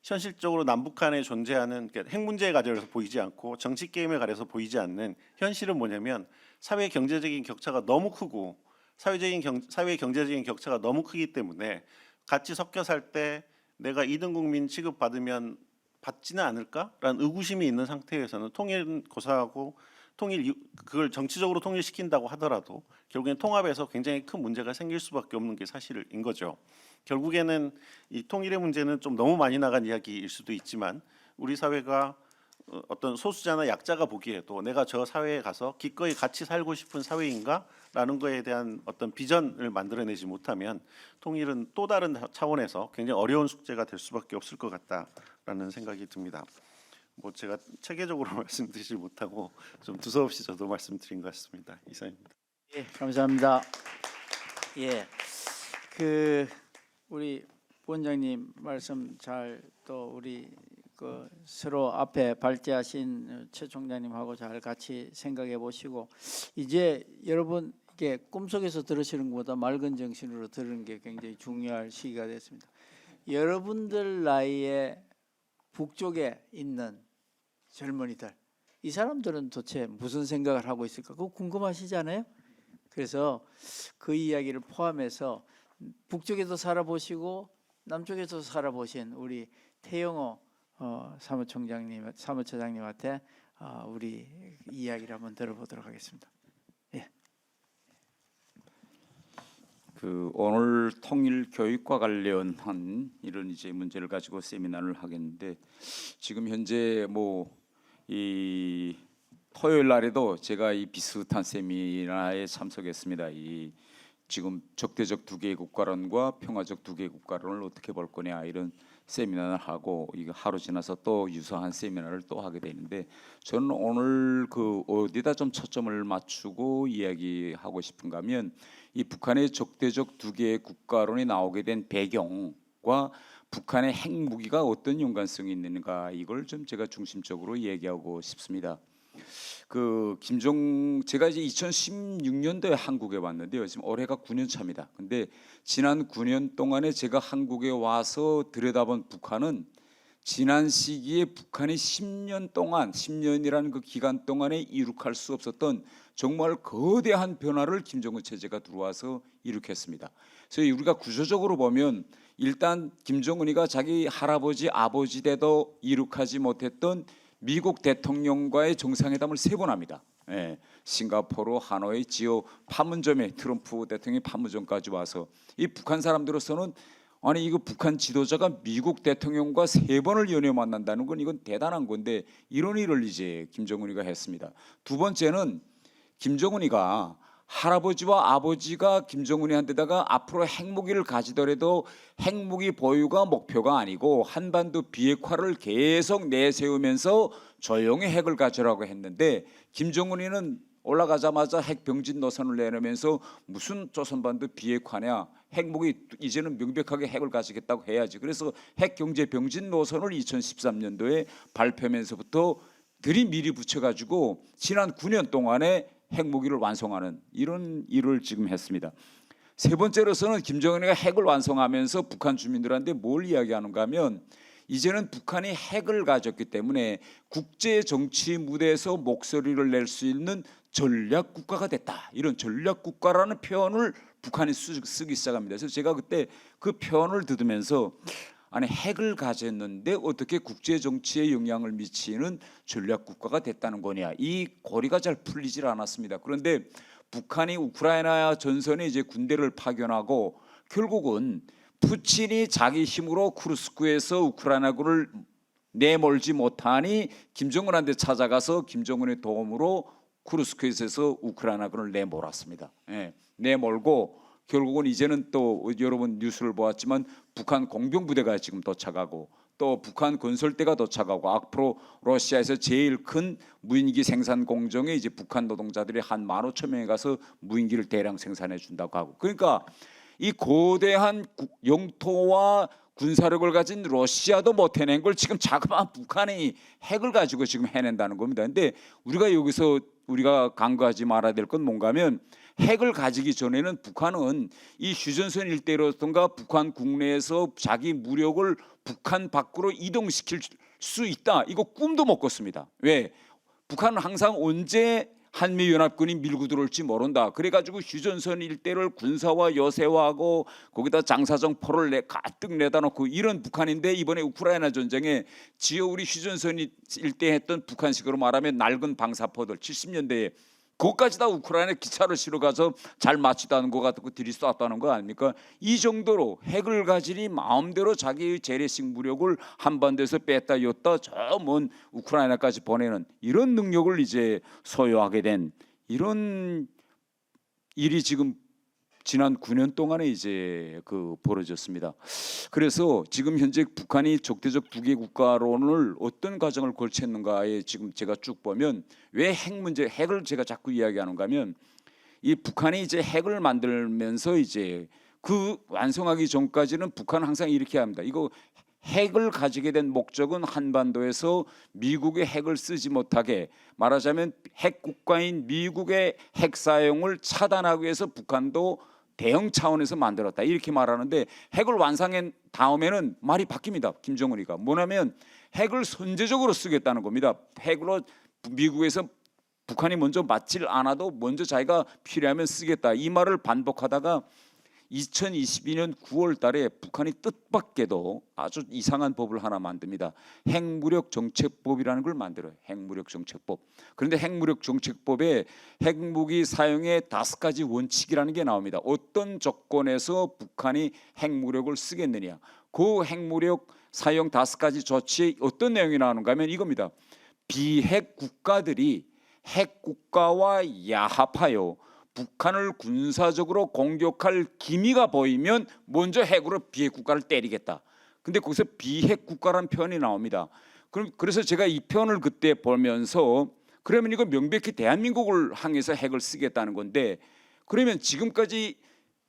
현실적으로 남북한에 존재하는 핵 문제에 가려서 보이지 않고 정치 게임에 가려서 보이지 않는 현실은 뭐냐면 사회 경제적인 격차가 너무 크고 사회 경제적인 격차가 너무 크기 때문에 같이 섞여 살 때 내가 2등 국민 취급받으면 받지는 않을까라는 의구심이 있는 상태에서는 통일 고사하고 그걸 정치적으로 통일시킨다고 하더라도 결국엔 통합에서 굉장히 큰 문제가 생길 수밖에 없는 게 사실인 거죠. 결국에는 이 통일의 문제는 좀 너무 많이 나간 이야기일 수도 있지만 우리 사회가 어떤 소수자나 약자가 보기에도 내가 저 사회에 가서 기꺼이 같이 살고 싶은 사회인가라는 거에 대한 어떤 비전을 만들어내지 못하면 통일은 또 다른 차원에서 굉장히 어려운 숙제가 될 수밖에 없을 것 같다라는 생각이 듭니다. 뭐 제가 체계적으로 말씀드리지 못하고 좀 두서없이 저도 말씀드린 것 같습니다. 이상입니다. 예, 감사합니다. 예, 그 우리 부원장님 말씀 잘 또 우리 그 서로 앞에 발제하신 최 총장님하고 잘 같이 생각해 보시고 이제 여러분 이게 꿈속에서 들으시는 것보다 맑은 정신으로 들으는 게 굉장히 중요할 시기가 됐습니다. 여러분들 나이에 북쪽에 있는 젊은이들 이 사람들은 도대체 무슨 생각을 하고 있을까? 그거 궁금하시잖아요. 그래서 그 이야기를 포함해서 북쪽에도 살아보시고 남쪽에도 살아보신 우리 태영호 사무처장님한테 우리 이야기를 한번 들어보도록 하겠습니다. 예. 그 오늘 통일 교육과 관련한 이런 이제 문제를 가지고 세미나를 하겠는데 지금 현재 뭐 이 토요일 날에도 제가 이 비슷한 세미나에 참석했습니다. 이 지금 적대적 두 개의 국가론과 평화적 두 개의 국가론을 어떻게 볼 거냐 이런 세미나를 하고 이거 하루 지나서 또 유사한 세미나를 또 하게 되는데 저는 오늘 그 어디다 좀 초점을 맞추고 이야기하고 싶은가 하면 이 북한의 적대적 두 개의 국가론이 나오게 된 배경과 북한의 핵무기가 어떤 연관성이 있는가 이걸 좀 제가 중심적으로 얘기하고 싶습니다. 제가 이제 2016년도에 한국에 왔는데요. 지금 올해가 9년 차입니다. 근데 지난 9년 동안에 제가 한국에 와서 들여다본 북한은 지난 시기에 북한이 10년 동안 10년이라는 그 기간 동안에 이룩할 수 없었던 정말 거대한 변화를 김정은 체제가 들어와서 이룩했습니다. 그래서 우리가 구조적으로 보면 일단 김정은이가 자기 할아버지 아버지 때도 이룩하지 못했던 미국 대통령과의 정상회담을 3번 합니다. 예, 싱가포르, 하노이, 지오 판문점에 트럼프 대통령이 판문점까지 와서 이 북한 사람들로서는 아니 이거 북한 지도자가 미국 대통령과 3번을 연이어 만난다는 건 이건 대단한 건데 이런 일을 이제 김정은이가 했습니다. 두 번째는 김정은이가 할아버지와 아버지가 김정은이한테다가 앞으로 핵무기를 가지더라도 핵무기 보유가 목표가 아니고 한반도 비핵화를 계속 내세우면서 조용히 핵을 가져라고 했는데 김정은이는 올라가자마자 핵병진 노선을 내놓으면서 무슨 조선반도 비핵화냐 핵무기 이제는 명백하게 핵을 가지겠다고 해야지. 그래서 핵경제 병진 노선을 2013년도에 발표하면서부터 들이미리 붙여가지고 지난 9년 동안에 핵무기를 완성하는 이런 일을 지금 했습니다. 세 번째로서는 김정은이가 핵을 완성하면서 북한 주민들한테 뭘 이야기하는가 하면 이제는 북한이 핵을 가졌기 때문에 국제 정치 무대에서 목소리를 낼 수 있는 전략 국가가 됐다. 이런 전략 국가라는 표현을 북한이 쓰기 시작합니다. 그래서 제가 그때 그 표현을 들으면서 아니 핵을 가졌는데 어떻게 국제 정치에 영향을 미치는 전략 국가가 됐다는 거냐 이 고리가 잘 풀리질 않았습니다. 그런데 북한이 우크라이나 전선에 이제 군대를 파견하고 결국은 푸틴이 자기 힘으로 쿠르스크에서 우크라이나군을 내몰지 못하니 김정은한테 찾아가서 김정은의 도움으로 쿠르스크에서 우크라이나군을 내몰았습니다. 예, 내몰고 결국은 이제는 또 여러분 뉴스를 보았지만 북한 공병부대가 지금 도착하고 또 북한 건설대가 도착하고 앞으로 러시아에서 제일 큰 무인기 생산 공정에 이제 북한 노동자들이 한 15,000명에 가서 무인기를 대량 생산해 준다고 하고 그러니까 이 거대한 영토와 군사력을 가진 러시아도 못 해낸 걸 지금 자그마한 북한이 핵을 가지고 지금 해낸다는 겁니다. 근데 우리가 여기서 우리가 간과하지 말아야 될 건 뭔가 하면 핵을 가지기 전에는 북한은 이 휴전선 일대로든가 북한 국내에서 자기 무력을 북한 밖으로 이동시킬 수 있다. 이거 꿈도 못 꿨습니다. 왜? 북한은 항상 언제 한미연합군이 밀고 들어올지 모른다. 그래가지고 휴전선 일대를 군사화 요새화하고 거기다 장사정포를 가득 내다 놓고 이런 북한인데 이번에 우크라이나 전쟁에 지어 우리 휴전선 일대 했던 북한식으로 말하면 낡은 방사포들 70년대에 그것까지 다 우크라이나에 기차를 실어 가서 잘 맞추다는 거 같고 들이쐈다는 거 아닙니까? 이 정도로 핵을 가지니 마음대로 자기의 재래식 무력을 한반도에서 뺐다 였다 저 먼 우크라이나까지 보내는 이런 능력을 이제 소유하게 된 이런 일이 지금 지난 9년 동안에 이제 벌어졌습니다. 그래서 지금 현재 북한이 적대적 두개 국가론을 어떤 과정을 걸쳤는가에 지금 제가 쭉 보면 왜 핵 문제, 핵을 제가 자꾸 이야기하는가 하면 이 북한이 이제 핵을 만들면서 이제 그 완성하기 전까지는 북한은 항상 이렇게 합니다. 이거 핵을 가지게 된 목적은 한반도에서 미국의 핵을 쓰지 못하게, 말하자면 핵 국가인 미국의 핵 사용을 차단하기 위해서 북한도 대형 차원에서 만들었다 이렇게 말하는데, 핵을 완성한 다음에는 말이 바뀝니다. 김정은이가 뭐냐면 핵을 선제적으로 쓰겠다는 겁니다. 핵으로 미국에서 북한이 먼저 맞질 않아도 먼저 자기가 필요하면 쓰겠다 이 말을 반복하다가 2022년 9월 달에 북한이 뜻밖에도 아주 이상한 법을 하나 만듭니다. 핵무력 정책법이라는 걸 만들어요. 핵무력 정책법. 그런데 핵무력 정책법에 핵무기 사용의 5가지 원칙이라는 게 나옵니다. 어떤 조건에서 북한이 핵무력을 쓰겠느냐. 그 핵무력 사용 5가지 조치에 어떤 내용이 나오는가 하면 이겁니다. 비핵 국가들이 핵 국가와 야합하여 북한을 군사적으로 공격할 기미가 보이면 먼저 핵으로 비핵 국가를 때리겠다. 근데 거기서 비핵 국가라는 표현이 나옵니다. 그래서 제가 이 표현을 그때 보면서 그러면 이거 명백히 대한민국을 향해서 핵을 쓰겠다는 건데, 그러면 지금까지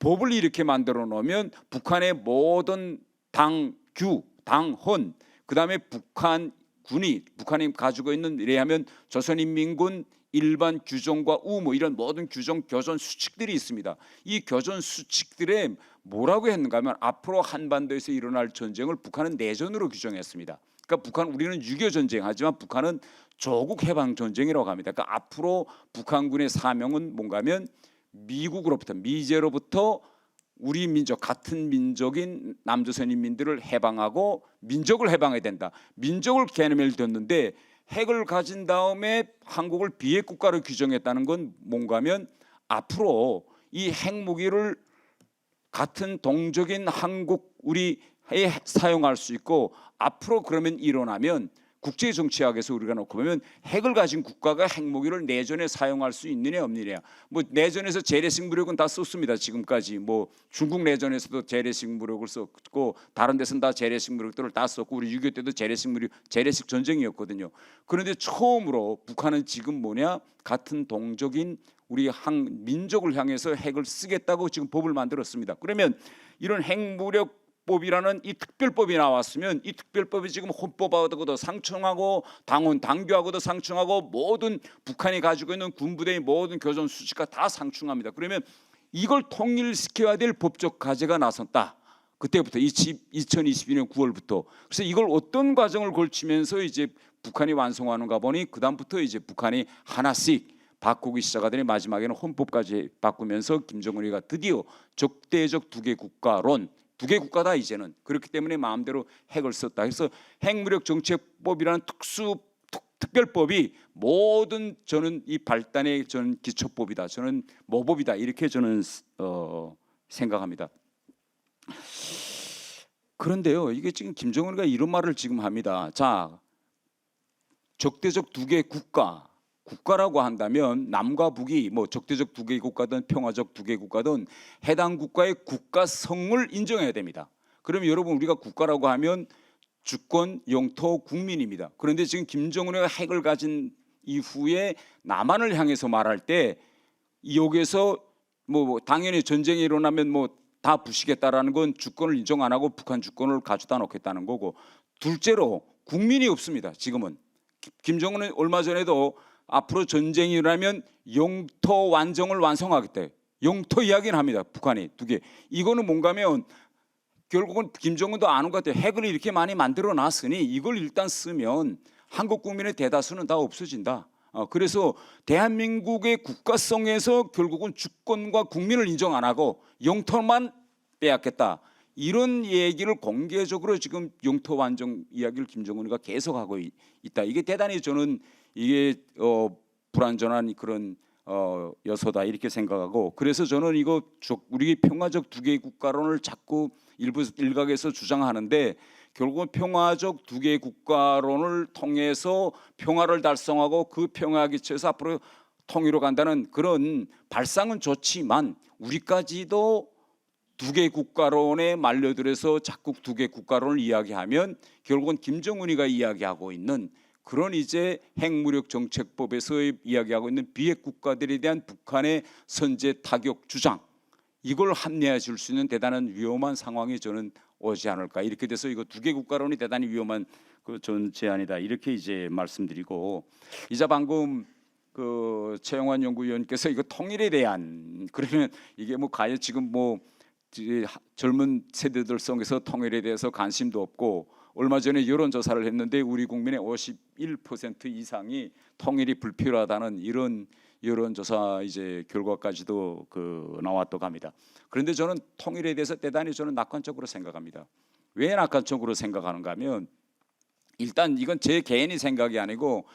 법을 이렇게 만들어 놓으면 북한의 모든 당규, 당헌, 그다음에 북한군이 북한이 가지고 있는 이래하면 조선인민군 일반 규정과 의무 이런 모든 규정 교전 수칙들이 있습니다. 이 교전 수칙들에 뭐라고 했는가 하면 앞으로 한반도에서 일어날 전쟁을 북한은 내전으로 규정했습니다. 그러니까 우리는 6.25 전쟁 하지만 북한은 조국 해방 전쟁이라고 합니다. 그러니까 앞으로 북한군의 사명은 뭔가 하면 미국으로부터, 미제로부터 우리 민족, 같은 민족인 남조선인민들을 해방하고 민족을 해방해야 된다. 민족을 개념을 뒀는데 핵을 가진 다음에 한국을 비핵 국가로 규정했다는 건 뭔가 하면 앞으로 이 핵무기를 같은 동족인 한국 우리에 사용할 수 있고, 앞으로 그러면 일어나면 국제 정치학에서 우리가 놓고 보면 핵을 가진 국가가 핵무기를 내전에 사용할 수 있느냐 없느냐. 뭐 내전에서 재래식 무력은 다 썼습니다. 지금까지 뭐 중국 내전에서도 재래식 무력을 썼고 다른 데서는 다 재래식 무력들을 다 썼고 우리 6.25 때도 재래식 전쟁이었거든요. 그런데 처음으로 북한은 지금 뭐냐, 같은 동족인 우리 민족을 향해서 핵을 쓰겠다고 지금 법을 만들었습니다. 그러면 이런 핵무력 법이라는 이 특별법이 나왔으면 이 특별법이 지금 헌법하고도 상충하고 당원 당규하고도 상충하고 모든 북한이 가지고 있는 군부대의 모든 교전 수칙과 다 상충합니다. 그러면 이걸 통일시켜야 될 법적 과제가 나섰다. 그때부터 2022년 9월부터. 그래서 이걸 어떤 과정을 걸치면서 이제 북한이 완성하는가 보니 그다음부터 이제 북한이 하나씩 바꾸기 시작하더니 마지막에는 헌법까지 바꾸면서 김정은이가 드디어 적대적 두개 국가론, 두개 국가다 이제는. 그렇기 때문에 마음대로 핵을 썼다. 그래서 핵무력 정책법이라는 특별법이 모든 저는 이 발단의 저는 기초법이다. 저는 모법이다. 이렇게 저는 생각합니다. 그런데요, 이게 지금 김정은이가 이런 말을 지금 합니다. 자, 적대적 두개 국가라고 한다면 남과 북이 뭐 적대적 두개 국가든 평화적 두개 국가든 해당 국가의 국가성을 인정해야 됩니다. 그러면 여러분 우리가 국가라고 하면 주권, 영토, 국민입니다. 그런데 지금 김정은이가 핵을 가진 이후에 남한을 향해서 말할 때 여기에서 뭐 당연히 전쟁이 일어나면 뭐 다 부시겠다라는 건 주권을 인정 안 하고 북한 주권을 가져다 놓겠다는 거고, 둘째로 국민이 없습니다. 지금은 김정은은 얼마 전에도 앞으로 전쟁이 일어나면 영토 완정을 완성하겠다. 영토 이야기는 합니다. 북한이 두 개. 이거는 뭔가 하면 결국은 김정은도 아는 것 같아요. 핵을 이렇게 많이 만들어 놨으니 이걸 일단 쓰면 한국 국민의 대다수는 다 없어진다. 그래서 대한민국의 국가성에서 결국은 주권과 국민을 인정 안 하고 영토만 빼앗겠다. 이런 얘기를 공개적으로 지금 영토 완정 이야기를 김정은이가 계속하고 있다. 이게 대단히 저는 이게 불완전한 그런 여소다 이렇게 생각하고, 그래서 저는 이거 우리 평화적 두 개의 국가론을 자꾸 일각에서 주장하는데, 결국은 평화적 두 개의 국가론을 통해서 평화를 달성하고 그 평화에 기초해서 앞으로 통일로 간다는 그런 발상은 좋지만, 우리까지도 두 개의 국가론에 말려들어서 자꾸 두 개의 국가론을 이야기하면 결국은 김정은이가 이야기하고 있는 그런 이제 핵무력 정책법에서 이야기하고 있는 비핵 국가들에 대한 북한의 선제 타격 주장, 이걸 합리화해 줄 수 있는 대단한 위험한 상황이 저는 오지 않을까. 이렇게 돼서 이거 두 개 국가론이 대단히 위험한 전 제안이다, 이렇게 이제 말씀드리고, 이제 방금 그 최영환 연구위원께서 이거 통일에 대한, 그러면 이게 뭐 과연 지금 뭐 젊은 세대들 속에서 통일에 대해서 관심도 없고, 얼마 전에 여론조사를 했는데 우리 국민의 51% 이상이 통일이 불필요하다는 이런 여론조사 이제 결과까지도 나왔다고 합니다. 그런데 저는 통일에 대해서 대단히 저는 낙관적으로 생각합니다. 왜 낙관적으로 생각하는가 하면, 일단 이건 제 개인의 생각이 아니고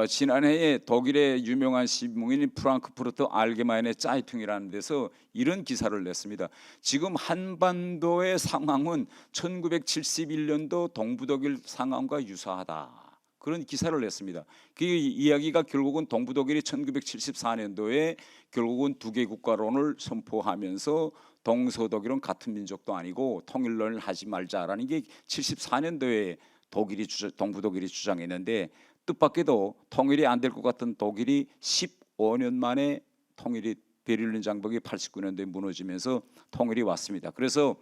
지난해에 독일의 유명한 신문인 프랑크푸르트 알게마인의 짜이퉁이라는 데서 이런 기사를 냈습니다. 지금 한반도의 상황은 1971년도 동부독일 상황과 유사하다, 그런 기사를 냈습니다. 그 이야기가 결국은 동부독일이 1974년도에 결국은 두 개 국가론을 선포하면서 동서독일은 같은 민족도 아니고 통일론을 하지 말자라는 게 74년도에 동부독일이 주장했는데, 뜻밖에도 통일이 안 될 것 같은 독일이 15년 만에 통일이, 베를린 장벽이 89년도에 무너지면서 통일이 왔습니다. 그래서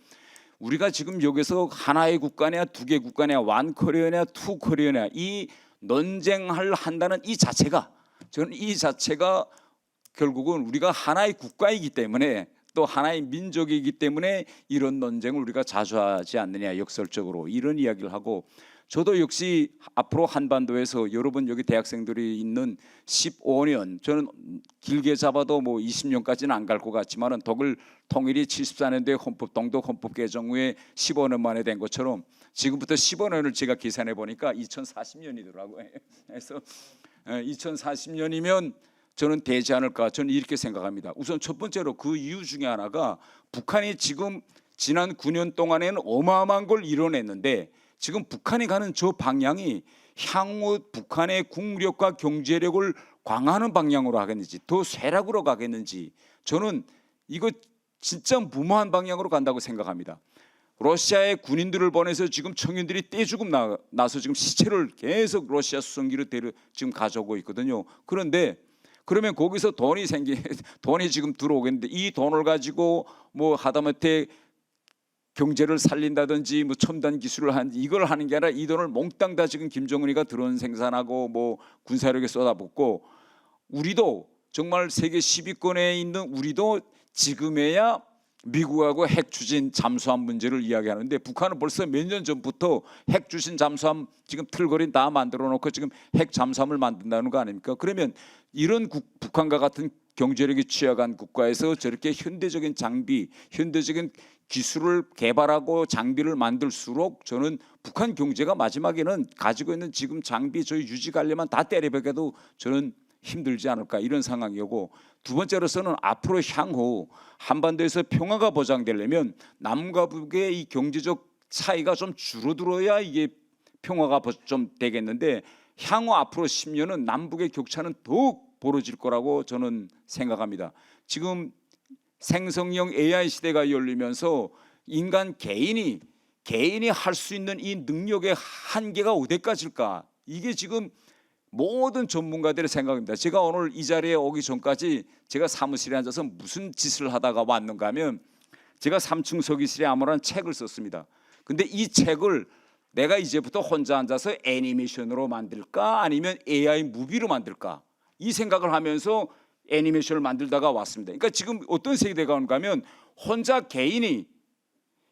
우리가 지금 여기서 하나의 국가냐 두 개 국가냐, 원 코리아냐 투 코리아냐, 이 논쟁을 한다는 이 자체가, 저는 이 자체가 결국은 우리가 하나의 국가이기 때문에, 또 하나의 민족이기 때문에 이런 논쟁을 우리가 자주 하지 않느냐, 역설적으로 이런 이야기를 하고, 저도 역시 앞으로 한반도에서 여러분 여기 대학생들이 있는 15년, 저는 길게 잡아도 뭐 20년까지는 안 갈 것 같지만은 독일 통일이 74년도에 동독 헌법 개정 후에 15년 만에 된 것처럼 지금부터 15년을 제가 계산해 보니까 2040년이더라고요. 그래서 2040년이면 저는 되지 않을까, 저는 이렇게 생각합니다. 우선 첫 번째로 그 이유 중에 하나가, 북한이 지금 지난 9년 동안에는 어마어마한 걸 이뤄냈는데, 지금 북한이 가는 저 방향이 향후 북한의 국력과 경제력을 강화하는 방향으로 가겠는지, 더 쇠락으로 가겠는지, 저는 이거 진짜 무모한 방향으로 간다고 생각합니다. 러시아에 군인들을 보내서 지금 청년들이 떼죽음 나서 지금 시체를 계속 러시아 수송기로 지금 가져오고 있거든요. 그런데 그러면 거기서 돈이 지금 들어오겠는데, 이 돈을 가지고 뭐 하다못해 경제를 살린다든지 뭐 첨단 기술을 이걸 하는 게 아니라, 이 돈을 몽땅 다 지금 김정은이가 드론 생산하고 뭐 군사력에 쏟아붓고, 우리도 정말 세계 10위권에 있는 우리도 지금에야 미국하고 핵 추진 잠수함 문제를 이야기하는데, 북한은 벌써 몇 년 전부터 핵 추진 잠수함 지금 틀거리 다 만들어 놓고 지금 핵 잠수함을 만든다는 거 아닙니까? 그러면 이런 북한과 같은 경제력이 취약한 국가에서 저렇게 현대적인 장비, 현대적인 기술을 개발하고 장비를 만들수록, 저는 북한 경제가 마지막에는 가지고 있는 지금 장비 저희 유지하려면 다 때려박아도 저는 힘들지 않을까, 이런 상황이고, 두 번째로서는 앞으로 향후 한반도에서 평화가 보장되려면 남과 북의 이 경제적 차이가 좀 줄어들어야 이게 평화가 좀 되겠는데, 향후 앞으로 10년은 남북의 격차는 더욱 벌어질 거라고 저는 생각합니다. 지금 생성형 AI 시대가 열리면서 인간 개인이 할 수 있는 이 능력의 한계가 어디까지일까, 이게 지금 모든 전문가들의 생각입니다. 제가 오늘 이 자리에 오기 전까지 제가 사무실에 앉아서 무슨 짓을 하다가 왔는가 하면, 제가 3층 서기실에 아무런 책을 썼습니다. 근데 이 책을 내가 이제부터 혼자 앉아서 애니메이션으로 만들까 아니면 AI 무비로 만들까, 이 생각을 하면서 애니메이션을 만들다가 왔습니다. 그러니까 지금 어떤 세대가 오는가 하면, 혼자 개인이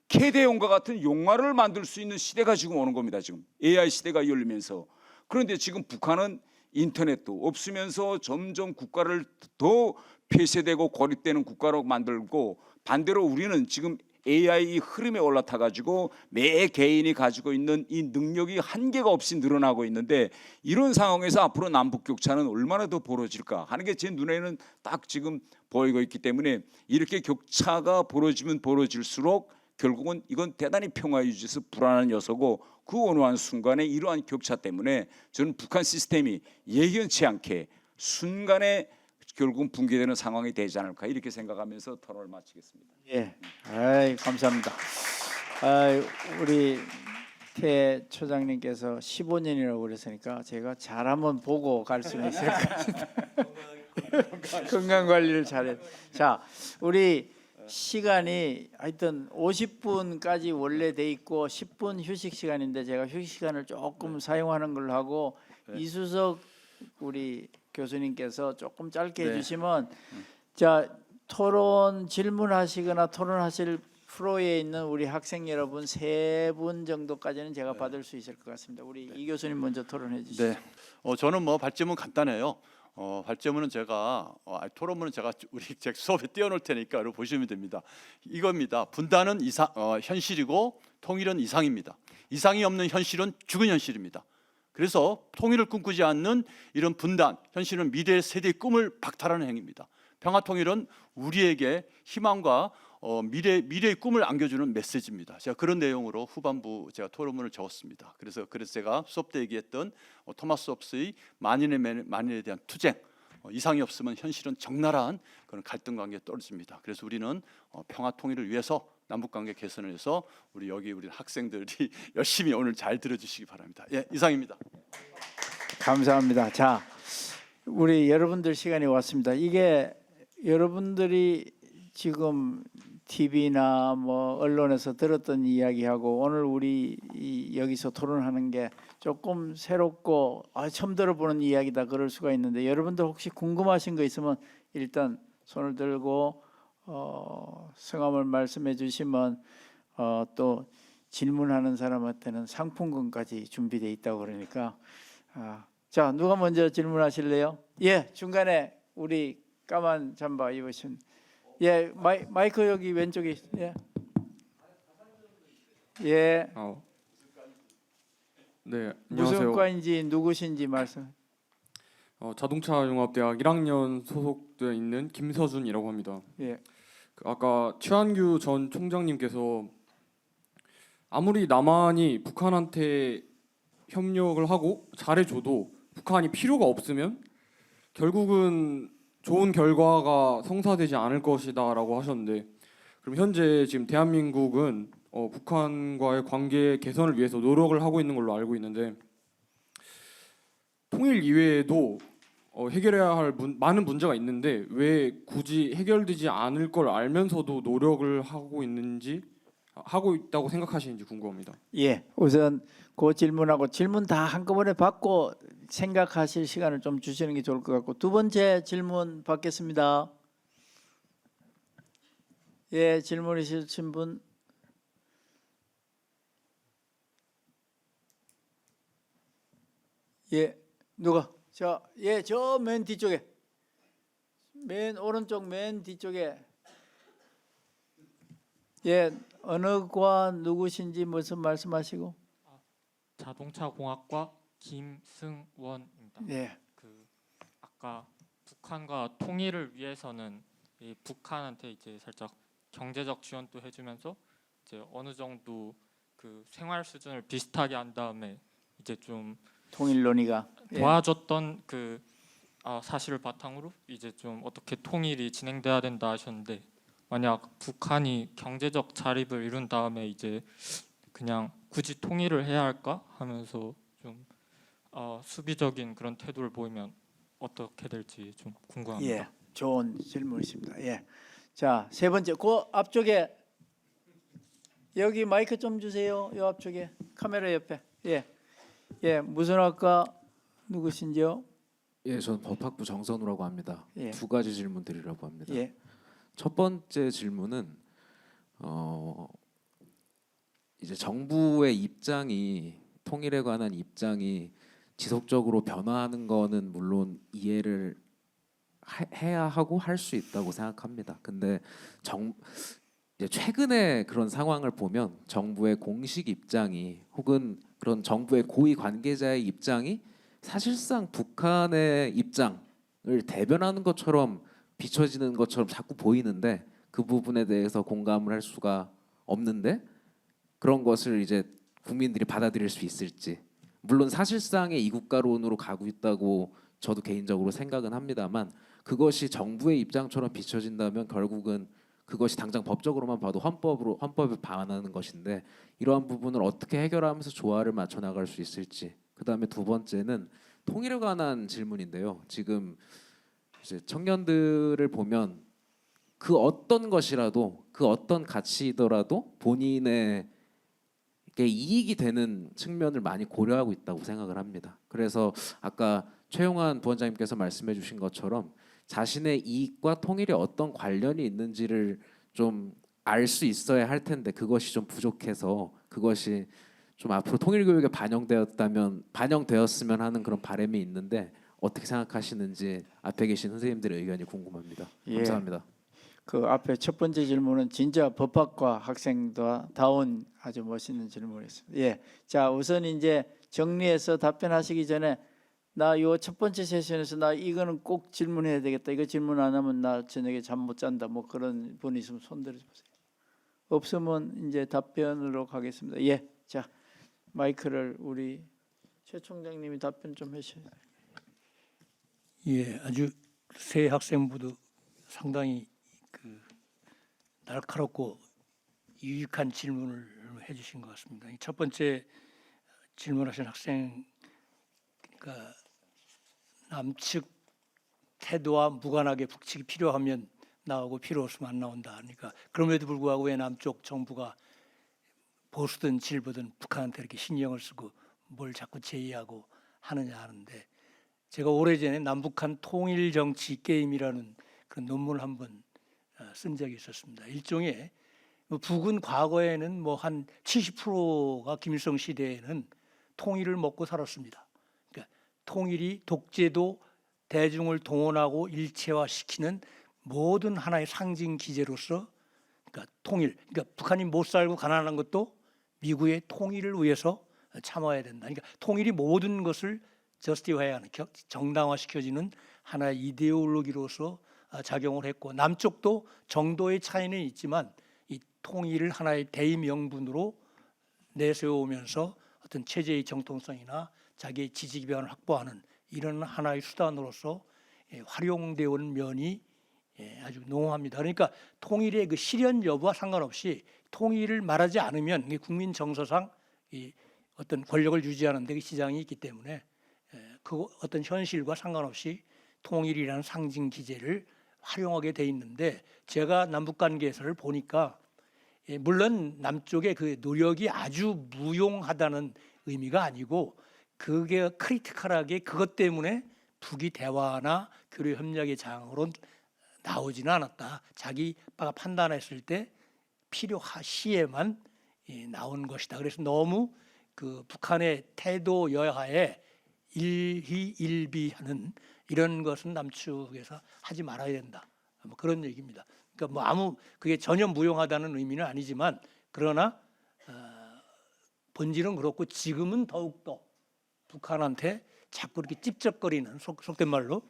캐대용과 같은 영화를 만들 수 있는 시대가 지금 오는 겁니다. 지금 AI 시대가 열리면서. 그런데 지금 북한은 인터넷도 없으면서 점점 국가를 더 폐쇄되고 고립되는 국가로 만들고, 반대로 우리는 지금 AI 흐름에 올라타 가지고 매 개인이 가지고 있는 이 능력이 한계가 없이 늘어나고 있는데 이런 상황에서 앞으로 남북 격차는 얼마나 더 벌어질까 하는 게 제 눈에는 딱 지금 보이고 있기 때문에 이렇게 격차가 벌어지면 벌어질수록 결국은 이건 대단히 평화 유지에서 불안한 요소고 그 어느 한 순간에 이러한 격차 때문에 저는 북한 시스템이 예견치 않게 순간에 결국은 붕괴되는 상황이 되지 않을까 이렇게 생각하면서 토론을 마치겠습니다. 예, 아이, 감사합니다. 우리 태 처장님께서 15년이라고 그랬으니까 제가 잘 한번 보고 갈 수는 있을 것 같습니다. 건강 관리를 잘해. 자, 우리 시간이 하여튼 50분까지 원래 돼 있고 10분 휴식 시간인데 제가 휴식 시간을 조금 사용하는 걸로 하고 이수석 우리 교수님께서 조금 짧게 해주시면 자 토론 질문하시거나 토론하실 프로에 있는 우리 학생 여러분 3분 정도까지는 제가 받을 수 있을 것 같습니다. 우리 이 교수님 먼저 토론해 주시죠. 네. 저는 뭐 발제문 간단해요. 발제문은 제가 토론문은 제가 우리 제 수업에 띄워놓을 테니까 여러분 보시면 됩니다. 이겁니다. 분단은 현실이고 통일은 이상입니다. 이상이 없는 현실은 죽은 현실입니다. 그래서 통일을 꿈꾸지 않는 이런 분단, 현실은 미래 세대의 꿈을 박탈하는 행위입니다. 평화 통일은 우리에게 희망과 미래의 꿈을 안겨주는 메시지입니다. 제가 그런 내용으로 후반부 제가 토론문을 적었습니다. 그래서 제가 수업 때 얘기했던 토마스 홉스의 만인에 대한 투쟁, 이상이 없으면 현실은 적나라한 그런 갈등 관계에 떨어집니다. 그래서 우리는 평화 통일을 위해서 남북 관계 개선을 해서 우리 학생들이 열심히 오늘 잘 들어주시기 바랍니다. 예, 이상입니다. 감사합니다. 자, 우리 여러분들 시간이 왔습니다. 이게 여러분들이 지금 TV나 뭐 언론에서 들었던 이야기하고 오늘 우리 여기서 토론하는 게 조금 새롭고 처음 들어보는 이야기다 그럴 수가 있는데 여러분들 혹시 궁금하신 거 있으면 일단 손을 들고 성함을 말씀해 주시면 또 질문하는 사람한테는 상품권까지 준비되어 있다고 그러니까 자 누가 먼저 질문하실래요? 예 중간에 우리 까만 잠바 입으신 예 마이크 여기 왼쪽에 예. 예. 네, 무슨 안녕하세요. 과인지 누구신지 말씀. 자동차융합대학 1학년 소속되어 있는 김서준이라고 합니다. 예. 아까 최한규 전 총장님께서 아무리 남한이 북한한테 협력을 하고 잘해줘도 북한이 필요가 없으면 결국은 좋은 결과가 성사되지 않을 것이다라고 하셨는데 그럼 현재 지금 대한민국은 북한과의 관계 개선을 위해서 노력을 하고 있는 걸로 알고 있는데 통일 이외에도 해결해야 할 많은 문제가 있는데 왜 굳이 해결되지 않을 걸 알면서도 노력을 하고 있다고 생각하시는지 궁금합니다. 예. 우선 그 질문하고 질문 다 한꺼번에 받고 생각하실 시간을 좀 주시는 게 좋을 것 같고 두 번째 질문 받겠습니다. 예, 질문 있으신 분. 예, 누가? 자, 예, 저 맨 뒤쪽에, 맨 오른쪽 맨 뒤쪽에. 예, 어느 과 누구신지 무슨 말씀하시고? 자동차공학과 김승원입니다. 예, 아까 북한과 통일을 위해서는 이 북한한테 이제 살짝 경제적 지원도 해주면서 이제 어느 정도 그 생활 수준을 비슷하게 한 다음에 이제 좀 통일 논의가 도와줬던 그 사실을 바탕으로 이제 좀 어떻게 통일이 진행돼야 된다 하셨는데 만약 북한이 경제적 자립을 이룬 다음에 이제 그냥 굳이 통일을 해야 할까 하면서 좀 수비적인 그런 태도를 보이면 어떻게 될지 좀 궁금합니다. 예, 좋은 질문이십니다. 예, 자, 세 번째, 그 앞쪽에 여기 마이크 좀 주세요. 요 앞쪽에 카메라 옆에. 예, 예, 무슨 학과 누구신지요? 예, 저는 법학부 정선우라고 합니다. 예. 두 가지 질문 드리려고 합니다. 예, 첫 번째 질문은 이제 정부의 입장이 통일에 관한 입장이 지속적으로 변화하는 거는 물론 이해를 해야 하고 할 수 있다고 생각합니다. 근데 이제 최근에 그런 상황을 보면 정부의 공식 입장이 혹은 그런 정부의 고위 관계자의 입장이 사실상 북한의 입장을 대변하는 것처럼 비춰지는 것처럼 자꾸 보이는데 그 부분에 대해서 공감을 할 수가 없는데 그런 것을 이제 국민들이 받아들일 수 있을지 물론 사실상의 이국가론으로 가고 있다고 저도 개인적으로 생각은 합니다만 그것이 정부의 입장처럼 비춰진다면 결국은 그것이 당장 법적으로만 봐도 헌법에 반하는 것인데 이러한 부분을 어떻게 해결하면서 조화를 맞춰 나갈 수 있을지 그다음에 두 번째는 통일에 관한 질문인데요. 지금 이제 청년들을 보면 그 어떤 것이라도 그 어떤 가치이더라도 본인에게 이익이 되는 측면을 많이 고려하고 있다고 생각을 합니다. 그래서 아까 최용환 부원장님께서 말씀해 주신 것처럼 자신의 이익과 통일에 어떤 관련이 있는지를 좀 알 수 있어야 할 텐데 그것이 좀 부족해서 그것이 좀 앞으로 통일 교육에 반영되었으면 하는 그런 바람이 있는데 어떻게 생각하시는지 앞에 계신 선생님들의 의견이 궁금합니다. 예. 감사합니다. 그 앞에 첫 번째 질문은 진짜 법학과 학생다운 아주 멋있는 질문이었습니다. 예, 자 우선 이제 정리해서 답변하시기 전에 나 요 첫 번째 세션에서 나 이거는 꼭 질문해야 되겠다. 이거 질문 안 하면 나 저녁에 잠 못 잔다. 뭐 그런 분 있으면 손 들어주세요. 없으면 이제 답변으로 가겠습니다. 예, 자 마이크를 우리 최 총장님이 답변 좀 해주세요. 예, 아주 새 학생부도 상당히 그 날카롭고 유익한 질문을 해주신 것 같습니다. 첫 번째 질문하신 학생, 그러니까 남측 태도와 무관하게 북측이 필요하면 나오고 필요 없으면 안 나온다. 그러니까 그럼에도 불구하고 왜 남쪽 정부가 보수든 진보든 북한한테 이렇게 신경을 쓰고 뭘 자꾸 제의하고 하느냐 하는데 제가 오래전에 남북한 통일 정치 게임이라는 그런 논문을 한번 쓴 적이 있었습니다. 일종의 북은 과거에는 뭐 한 70%가 김일성 시대에는 통일을 먹고 살았습니다. 그러니까 통일이 독재도 대중을 동원하고 일체화시키는 모든 하나의 상징 기제로서 그러니까 통일, 그러니까 북한이 못 살고 가난한 것도 미국의 통일을 위해서 참아야 된다. 그러니까 통일이 모든 것을 저스티화하는 정당화시켜지는 하나의 이데올로기로서 작용을 했고 남쪽도 정도의 차이는 있지만 이 통일을 하나의 대의명분으로 내세우면서 어떤 체제의 정통성이나 자기의 지지 기반을 확보하는 이런 하나의 수단으로서 활용되어 온 면이 아주 농후합니다. 그러니까 통일의 그 실현 여부와 상관없이 통일을 말하지 않으면 국민 정서상 이 어떤 권력을 유지하는 데 시장이 있기 때문에 그 어떤 현실과 상관없이 통일이라는 상징 기제를 활용하게 돼 있는데 제가 남북 관계에서를 보니까 물론 남쪽의 그 노력이 아주 무용하다는 의미가 아니고 그게 크리티컬하게 그것 때문에 북이 대화나 교류 협력의 장으로 나오지는 않았다. 자기가 판단했을 때 필요시에만 나온 것이다. 그래서 너무 그 북한의 태도 여하에 일희일비하는 이런 것은 남측에서 하지 말아야 된다. 뭐 그런 얘기입니다. 그러니까 뭐 그게 전혀 무용하다는 의미는 아니지만 그러나 본질은 그렇고 지금은 더욱 더 북한한테 자꾸 이렇게 찝쩍거리는 속된 말로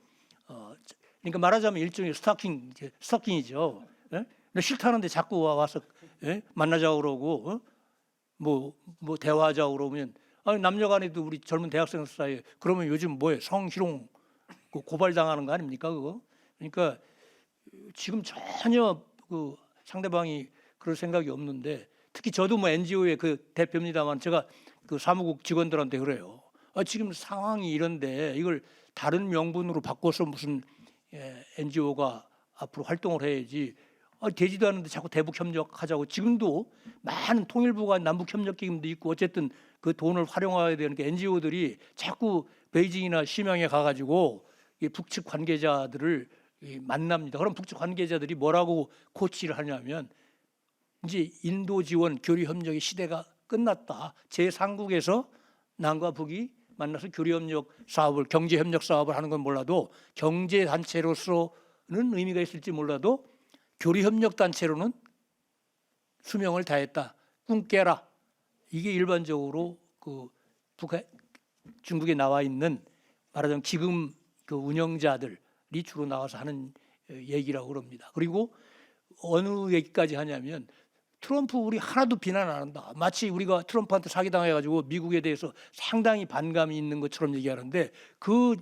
그러니까 말하자면 일종의 스토킹이죠. 예? 싫다는데 자꾸 와서 만나자고 그러고 뭐 대화하자고 그러면 아니 남녀간에도 우리 젊은 대학생 사이에 그러면 요즘 뭐예요? 성희롱 고발당하는 거 아닙니까 그거? 그러니까 지금 전혀 그 상대방이 그럴 생각이 없는데 특히 저도 뭐 NGO의 그 대표입니다만 제가 그 사무국 직원들한테 그래요. 지금 상황이 이런데 이걸 다른 명분으로 바꿔서 무슨 NGO가 앞으로 활동을 해야지 되지도 않는데 자꾸 대북 협력하자고 지금도 많은 통일부가 남북 협력 기금도 있고 어쨌든 그 돈을 활용해야 되는 게 NGO들이 자꾸 베이징이나 심양에 가가지고 북측 관계자들을 만납니다. 그럼 북측 관계자들이 뭐라고 코치를 하냐면 이제 인도 지원 교류 협력의 시대가 끝났다. 제3국에서 남과 북이 만나서 교류 협력 사업을 경제 협력 사업을 하는 건 몰라도 경제 단체로서는 의미가 있을지 몰라도 교류 협력 단체로는 수명을 다했다. 꿈 깨라. 이게 일반적으로 그 중국에 나와 있는 말하자면 기금 그 운영자들이 주로 나와서 하는 얘기라고 그럽니다. 그리고 어느 얘기까지 하냐면 트럼프 우리 하나도 비난 안 한다. 마치 우리가 트럼프한테 사기당해가지고 미국에 대해서 상당히 반감이 있는 것처럼 얘기하는데 그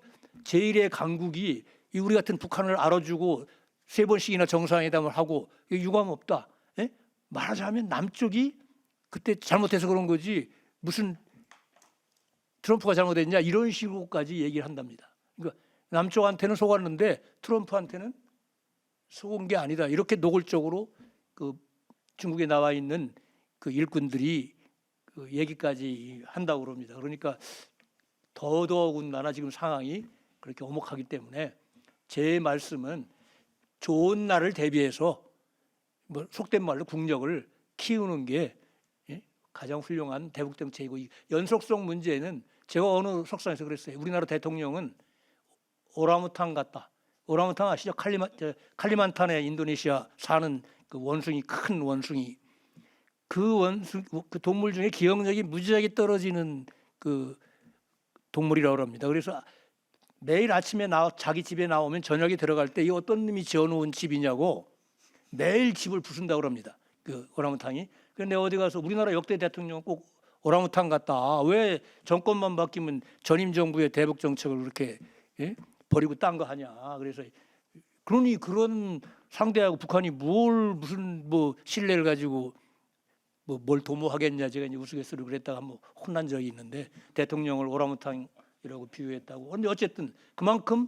제1의 강국이 이 우리 같은 북한을 알아주고 3번씩이나 정상회담을 하고 유감 없다. 예? 말하자면 남쪽이 그때 잘못해서 그런 거지 무슨 트럼프가 잘못했냐 이런 식으로까지 얘기를 한답니다. 그러니까 남쪽한테는 속았는데 트럼프한테는 속은 게 아니다. 이렇게 노골적으로 그 중국에 나와 있는 그 일꾼들이 그 얘기까지 한다고 그럽니다. 그러니까 더더군다나 지금 상황이 그렇게 엄혹하기 때문에 제 말씀은 좋은 날을 대비해서 뭐 속된 말로 국력을 키우는 게 가장 훌륭한 대북 정책이고 이 연속성 문제는 제가 어느 석상에서 그랬어요. 우리나라 대통령은 오랑우탄 같다. 오랑우탄 아시죠? 칼리만탄에 인도네시아 사는 그 원숭이 큰 원숭이 그 동물 중에 기억력이 무지하게 떨어지는 그 동물이라고 합니다. 그래서 매일 아침에 자기 집에 나오면 저녁에 들어갈 때 이 어떤 놈이 지어놓은 집이냐고 매일 집을 부순다고 합니다. 그 오랑우탄이. 그런데 어디 가서 우리나라 역대 대통령 꼭 오랑우탄 같다. 왜 정권만 바뀌면 전임 정부의 대북 정책을 그렇게 버리고 딴 거 하냐. 그래서 그러니 그런 상대하고 북한이 무슨 신뢰를 가지고 뭘 도모하겠냐. 제가 이제 우스갯소리로 그랬다가 한번 혼난 적이 있는데 대통령을 오랑우탄이라고 비유했다고. 그런데 어쨌든 그만큼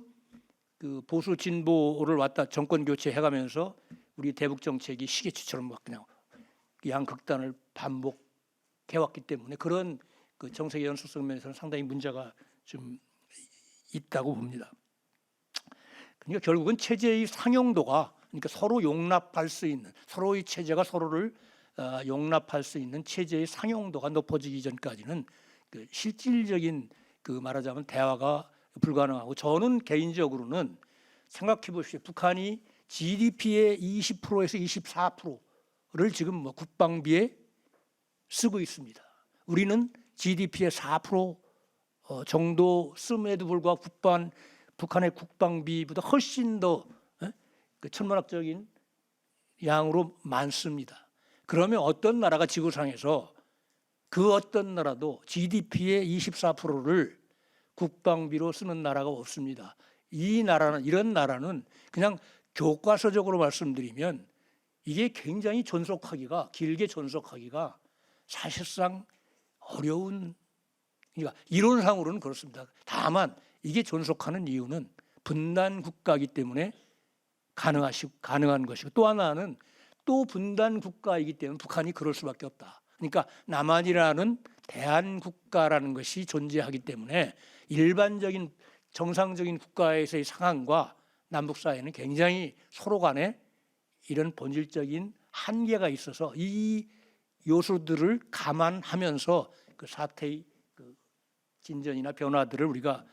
그 보수 진보를 왔다 정권 교체 해가면서 우리 대북 정책이 시계추처럼 막 그냥 양극단을 반복해왔기 때문에 그런 그 정책의 연속성 면에서는 상당히 문제가 좀 있다고 봅니다. 그러니까 결국은 체제의 상용도가 그러니까 서로 용납할 수 있는 서로의 체제가 서로를 용납할 수 있는 체제의 상용도가 높아지기 전까지는 그 실질적인 그 말하자면 대화가 불가능하고 저는 개인적으로는 생각해 보십시오. 북한이 GDP의 20%에서 24%를 지금 뭐 국방비에 쓰고 있습니다. 우리는 GDP의 4% 정도 씀에도 불구하고 북한의 국방비보다 훨씬 더 그 천문학적인 양으로 많습니다. 그러면 어떤 나라가 지구상에서 그 어떤 나라도 GDP의 24%를 국방비로 쓰는 나라가 없습니다. 이런 나라는 그냥 교과서적으로 말씀드리면 이게 굉장히 길게 존속하기가 사실상 어려운, 그러니까 이론상으로는 그렇습니다. 다만 이게 존속하는 이유는 분단 국가이기 때문에 가능한 것이고 또 하나는 또 분단 국가이기 때문에 북한이 그럴 수밖에 없다. 그러니까 남한이라는 대한국가라는 것이 존재하기 때문에 일반적인 정상적인 국가에서의 상황과 남북 사이에는 굉장히 서로 간에 이런 본질적인 한계가 있어서 이 요소들을 감안하면서 그 사태의 그 진전이나 변화들을 우리가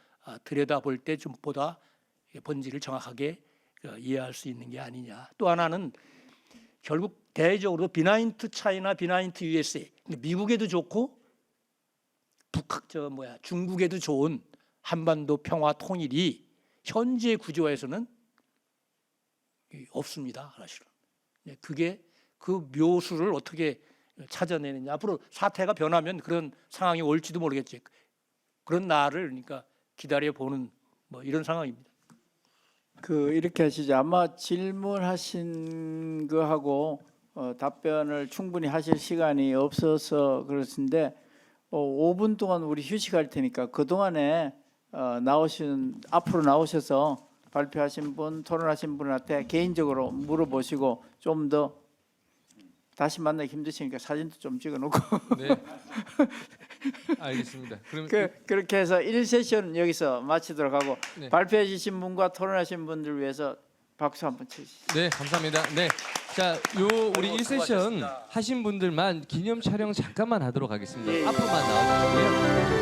들여다볼 때 좀 보다 본질을 정확하게 이해할 수 있는 게 아니냐. 또 하나는 결국 대외적으로 비나인트 차이나 비나인트 USA 미국에도 좋고 중국에도 좋은 한반도 평화 통일이 현재 구조에서는 없습니다. 사실은. 그게 그 묘수를 어떻게 찾아내느냐. 앞으로 사태가 변하면 그런 상황이 올지도 모르겠지. 그런 날을 그러니까 기다려 보는 이런 상황입니다. 이렇게 하시죠. 아마 질문하신 거하고 답변을 충분히 하실 시간이 없어서 그렇습니다. 5분 동안 우리 휴식할 테니까 그 동안에 앞으로 나오셔서 발표하신 분, 토론하신 분한테 개인적으로 물어보시고 좀 더 다시 만나기 힘드시니까 사진도 좀 찍어놓고. 네. 알겠습니다. 그럼 그렇게 해서 1세션 여기서 마치도록 하고 네. 발표해 주신 분과 토론하신 분들 위해서 박수 한번 치시죠. 네, 감사합니다. 네. 자, 우리 1세션 하신 분들만 기념 촬영 잠깐만 하도록 하겠습니다. 앞으로만 나와주시고요.